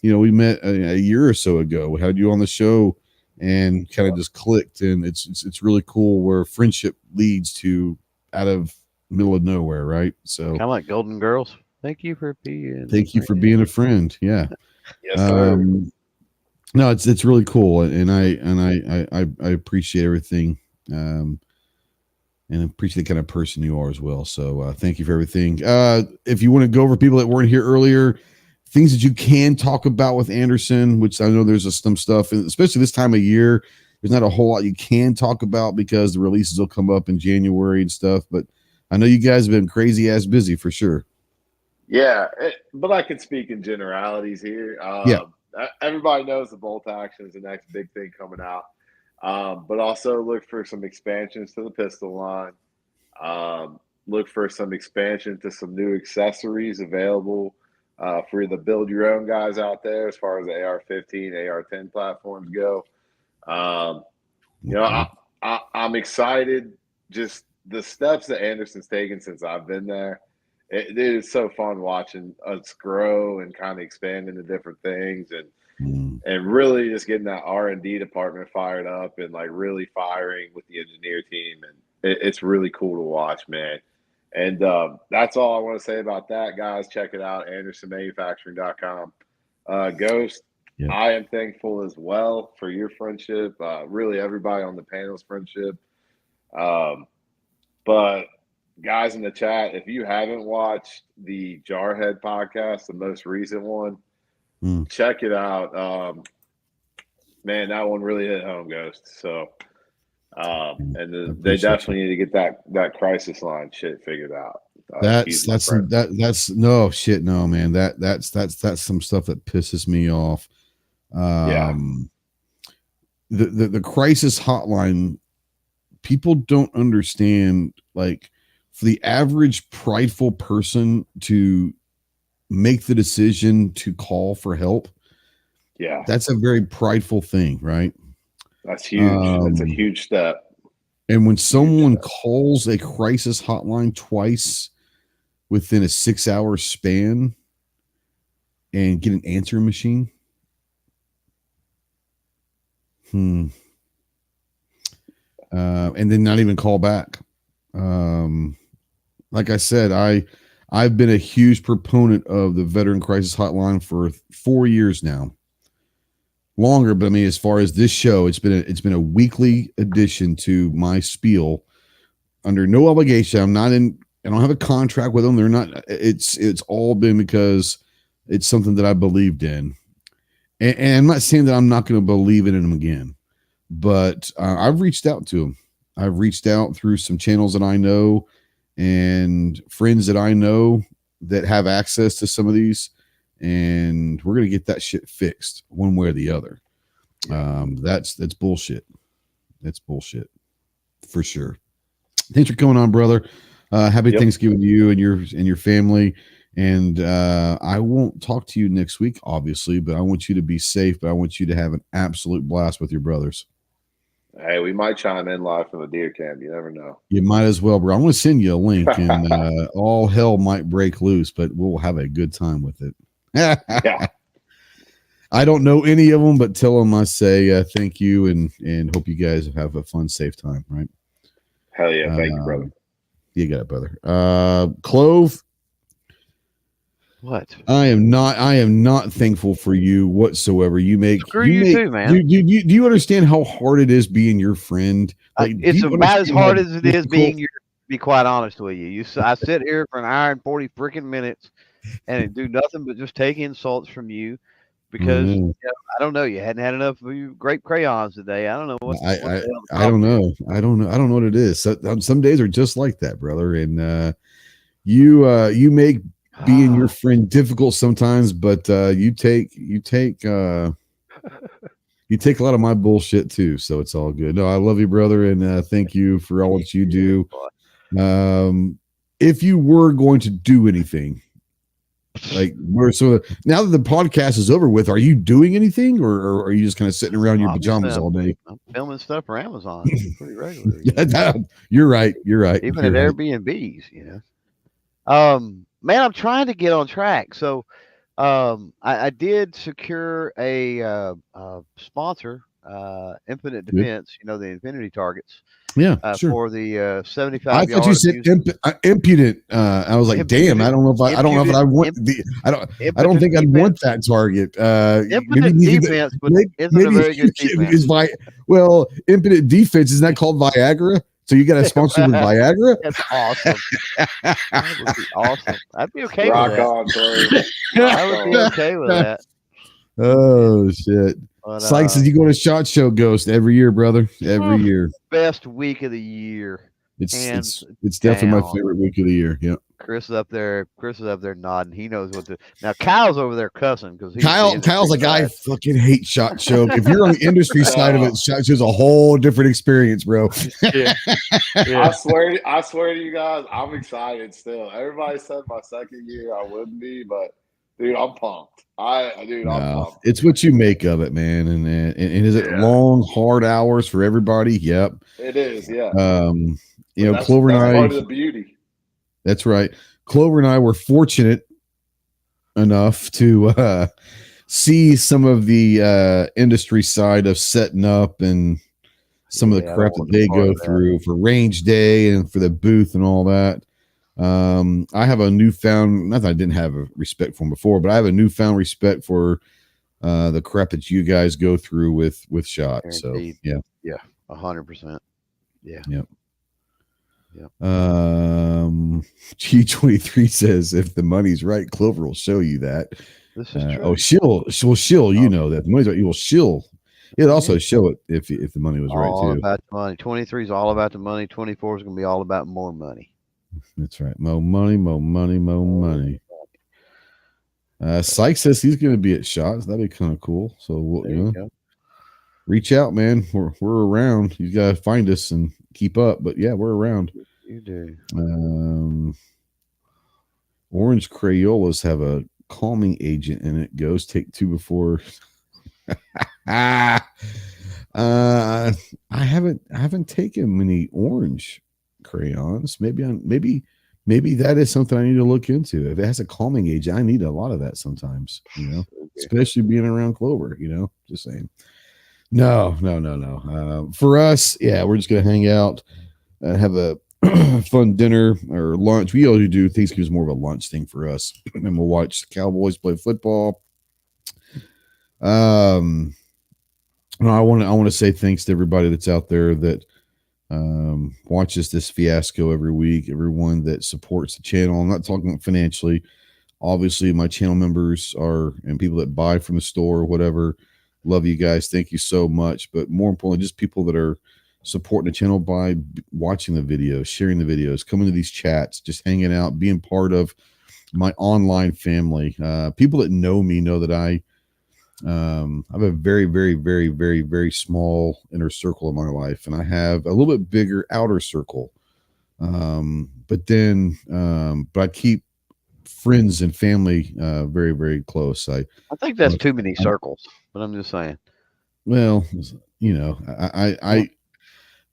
we met a year or so ago. We had you on the show, and kind of just clicked, and it's really cool where friendship leads to out of middle of nowhere, right? So kind of like Golden Girls. Thank you for being a friend. Yeah. Yes, sir. No, it's really cool, and I appreciate everything, and appreciate the kind of person you are as well. So thank you for everything. If you want to go over people that weren't here earlier, things that you can talk about with Anderson, which I know there's some stuff, and especially this time of year, there's not a whole lot you can talk about because the releases will come up in January and stuff. But I know you guys have been crazy ass busy for sure. Yeah, but I can speak in generalities here. Yeah. Everybody knows the bolt action is the next big thing coming out. But also look for some expansions to the pistol line. Look for some expansion to some new accessories available for the build your own guys out there as far as the AR-15, AR-10 platforms go. I'm excited. Just the steps that Anderson's taken since I've been there. It is so fun watching us grow and kind of expand into different things, and really just getting that R&D department fired up and like really firing with the engineer team. And it's really cool to watch, man. And that's all I want to say about that, guys. Check it out, AndersonManufacturing.com. Ghost, yeah. I am thankful as well for your friendship. Really everybody on the panel's friendship. But guys in the chat, if you haven't watched the Jarhead podcast, the most recent one, check it out. Man, that one really hit home, Ghost. So, they definitely need to get that crisis line shit figured out. That's no shit, no, man. That's some stuff that pisses me off. The crisis hotline, people don't understand, like, for the average prideful person to make the decision to call for help. Yeah. That's a very prideful thing, right? That's huge. That's a huge step. And when someone calls a crisis hotline twice within a 6-hour span and get an answering machine, and then not even call back. Like I said, I've been a huge proponent of the Veteran Crisis Hotline for 4 years now. Longer, but I mean, as far as this show, it's been a weekly addition to my spiel under no obligation. I don't have a contract with them. They're not. It's all been because it's something that I believed in, and I'm not saying that I'm not going to believe in him again, but I've reached out to him. I've reached out through some channels that I know and friends that I know that have access to some of these, and we're going to get that shit fixed one way or the other. That's bullshit. That's bullshit for sure. Thanks for coming on, brother. Happy Thanksgiving to you and your family. And I won't talk to you next week, obviously, but I want you to be safe. But I want you to have an absolute blast with your brothers. Hey, we might chime in live from the deer camp. You never know. You might as well, bro. I'm going to send you a link, and all hell might break loose, but we'll have a good time with it. Yeah. I don't know any of them, but tell them I say thank you and hope you guys have a fun, safe time. Right? Hell yeah! Thank you, brother. You got it, brother. Clove. What? I am not thankful for you whatsoever. You too, man. Do you understand how hard it is being your friend? Like, it's about as hard as it is being your. To be quite honest with you, I sit here for an hour and 40 freaking minutes, and it do nothing but just take insults from you because I don't know. You hadn't had enough of you grape crayons today. I don't know what. I don't know. I don't know what it is. So, some days are just like that, brother. And you make being your friend difficult sometimes, but you take a lot of my bullshit too, so it's all good. No, I love you, brother, and thank you for all that you do. If you were going to do anything, like now that the podcast is over with, are you doing anything, or are you just kind of sitting around your pajamas all day? I'm filming stuff for Amazon pretty regularly. You're right. Even at Airbnbs, man, I'm trying to get on track. So I did secure a sponsor, Infinite Defense, the Infinity targets. Yeah, sure. For the 75. I thought you said impudent. I was like, impudent, damn, I don't know if I want the. I don't think I'd want that target. Impotent defense, but isn't a very good defense. Well, impotent defense, isn't that called Viagra? So you got a sponsor with Viagra? That's awesome. That would be awesome. I'd be okay Rock with that. on, Trey. I would be okay with that. Oh shit! Sykes says you go to SHOT Show Ghost every year, brother. Every year. Best week of the year. It's definitely my favorite week of the year. Yeah. Chris is up there nodding. He knows what to. Now Kyle's over there cussing because Kyle's like, I fucking hate SHOT Show. If you're on the industry side of it, SHOT Show's a whole different experience, bro. Yeah. I swear to you guys, I'm excited still. Everybody said my second year I wouldn't be, but dude, I'm pumped. I'm pumped. It's what you make of it, man. And is it long, hard hours for everybody? Yep. It is, yeah. Clover and I, part of the beauty. That's right. Clover and I were fortunate enough to see some of the industry side of setting up and some of the crap that they go through for range day and for the booth and all that. I have a newfound, not that I didn't have a respect for them before, but I have a newfound respect for the crap that you guys go through with SHOT. Guaranteed. So yeah, 100%. Yeah. Yep. G23 says if the money's right, Clover will show you that. This is true. She'll you know that the money's right. It'll also show it if the money was right all too. About the money. 23 is all about the money. 24 is going to be all about more money. That's right. More money. Sykes says he's going to be at SHOT. That'd be kind of cool. So we'll reach out, man. We're around. You got to find us and keep up. But yeah, we're around. You do. Orange Crayolas have a calming agent in it. Goes take 2 before. I haven't taken many orange crayons. Maybe that is something I need to look into. If it has a calming agent, I need a lot of that sometimes, especially being around Clover, just saying. No. For us, we're just going to hang out, have a fun dinner or lunch. We usually do Thanksgiving is more of a lunch thing for us. And we'll watch the Cowboys play football. I want to say thanks to everybody that's out there that watches this fiasco every week, everyone that supports the channel. I'm not talking financially. Obviously, my channel members and people that buy from the store or whatever. Love you guys. Thank you so much. But more importantly, just people that are supporting the channel by watching the videos, sharing the videos, coming to these chats, just hanging out, being part of my online family. People that know me know that I have a very, very, very, very, very small inner circle in my life, and I have a little bit bigger outer circle. But I keep friends and family very, very close. I think that's too many circles, but I'm just saying. Well, I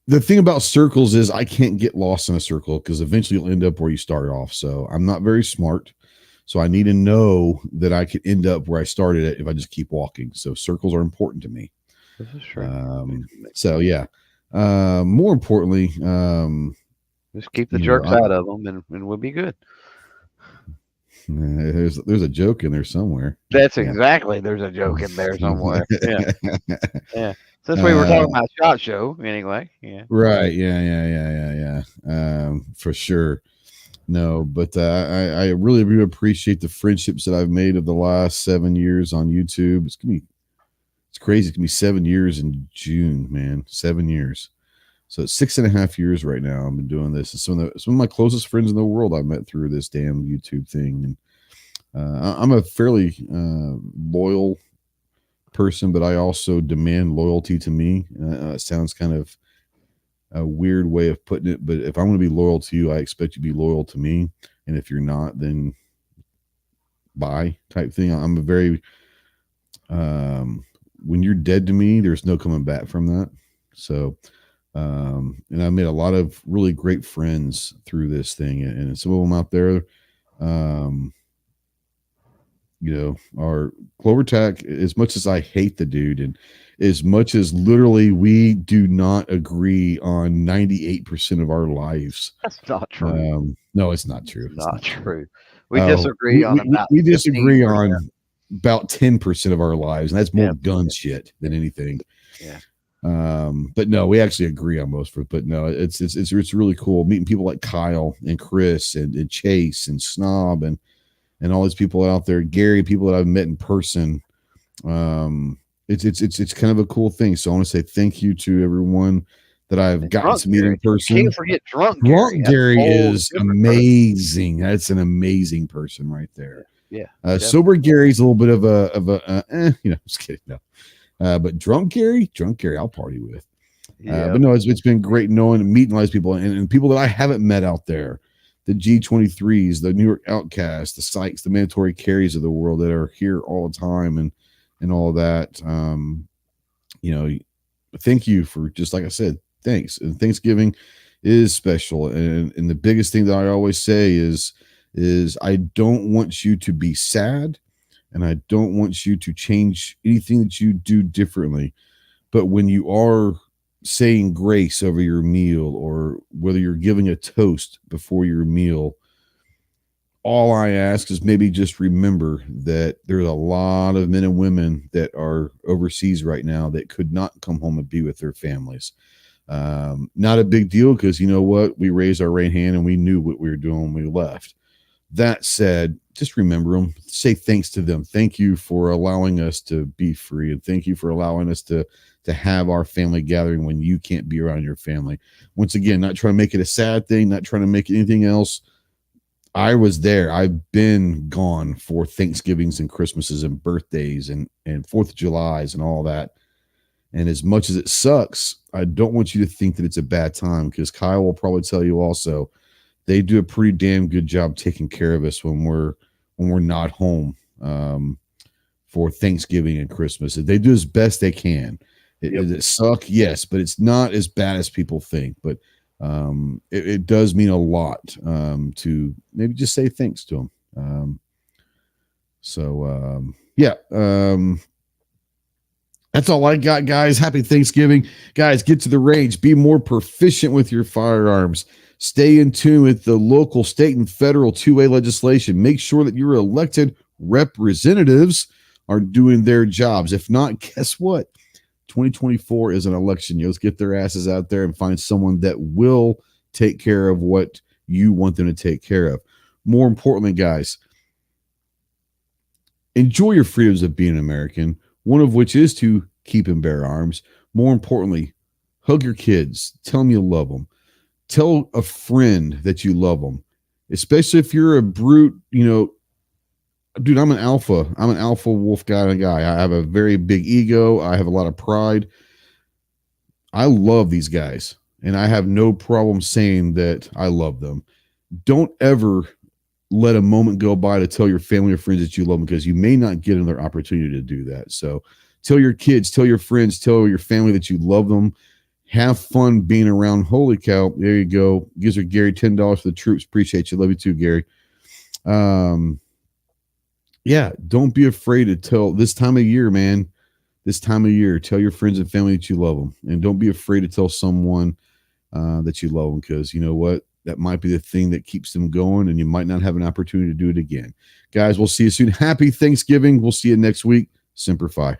the thing about circles is I can't get lost in a circle because eventually you'll end up where you started off. So I'm not very smart. So I need to know that I could end up where I started at if I just keep walking. So circles are important to me. This is true. So yeah. More importantly, just keep the jerks out of them and we'll be good. There's a joke in there somewhere. That's exactly. There's a joke in there somewhere. Yeah. Yeah. Since we were talking about SHOT Show anyway. Yeah. Right. Yeah. For sure. No, but I really, really appreciate the friendships that I've made of the last 7 years on YouTube. It's crazy. It's gonna be 7 years in June, man. 7 years. So it's 6.5 years right now. I've been doing this. It's some of my closest friends in the world I met through this damn YouTube thing. And I'm a fairly loyal person, but I also demand loyalty to me. It sounds kind of a weird way of putting it, but if I'm going to be loyal to you, I expect you to be loyal to me. And if you're not, then bye type thing. I'm a very, when you're dead to me, there's no coming back from that. So, and I made a lot of really great friends through this thing, and some of them out there, are Clover Tack. As much as I hate the dude, and as much as literally we do not agree on 98% of our lives. That's not true. No, it's not true. It's not true. We disagree on about. We disagree on about 10% of our lives, and that's more gun shit than anything. Yeah. But no, we actually agree on most of it. But no, it's really cool meeting people like Kyle and Chris and Chase and Snob and all these people out there, Gary, people that I've met in person. It's kind of a cool thing. So I want to say thank you to everyone that I've gotten to meet in person. Can't forget Drunk Gary is amazing. That's an amazing person right there. Yeah. Sober Gary's a little bit of a just kidding. No. But Drunk Gary, I'll party with. But no, it's been great knowing and meeting all these people and people that I haven't met out there. The G23s, the New York Outcasts, the Sykes, the mandatory carries of the world that are here all the time and all of that. Thank you for, just like I said, thanks. And Thanksgiving is special. And the biggest thing that I always say is I don't want you to be sad, and I don't want you to change anything that you do differently. But when you are saying grace over your meal, or whether you're giving a toast before your meal, all I ask is maybe just remember that there's a lot of men and women that are overseas right now that could not come home and be with their families. Not a big deal, because you know what? We raised our right hand and we knew what we were doing when we left. That said, just remember them. Say thanks to them. Thank you for allowing us to be free, and thank you for allowing us to have our family gathering when you can't be around your family. Once again, not trying to make it a sad thing, not trying to make it anything else. I was there. I've been gone for Thanksgivings and Christmases and birthdays and 4th of Julys and all that. And as much as it sucks, I don't want you to think that it's a bad time, because Kyle will probably tell you also, they do a pretty damn good job taking care of us when we're not home for Thanksgiving and Christmas. They do as best they can. Does it suck? Yes, but it's not as bad as people think. But it does mean a lot to maybe just say thanks to them. That's all I got, guys. Happy Thanksgiving. Guys, get to the range. Be more proficient with your firearms. Stay in tune with the local, state, and federal 2A legislation. Make sure that your elected representatives are doing their jobs. If not, guess what? 2024 is an election year. Let's get their asses out there and find someone that will take care of what you want them to take care of. More importantly, guys, enjoy your freedoms of being an American, one of which is to keep and bear arms. More importantly, hug your kids. Tell them you love them. Tell a friend that you love them, especially if you're a brute, dude, I'm an alpha wolf kind of guy. I have a very big ego. I have a lot of pride. I love these guys, and I have no problem saying that I love them. Don't ever let a moment go by to tell your family or friends that you love them, because you may not get another opportunity to do that. So tell your kids, tell your friends, tell your family that you love them. Have fun being around. Holy cow. There you go. Gives her Gary $10 for the troops. Appreciate you. Love you too, Gary. Yeah, don't be afraid to tell this time of year, man. This time of year, tell your friends and family that you love them. And don't be afraid to tell someone that you love them, because you know what? That might be the thing that keeps them going, and you might not have an opportunity to do it again. Guys, we'll see you soon. Happy Thanksgiving. We'll see you next week. Semper Fi.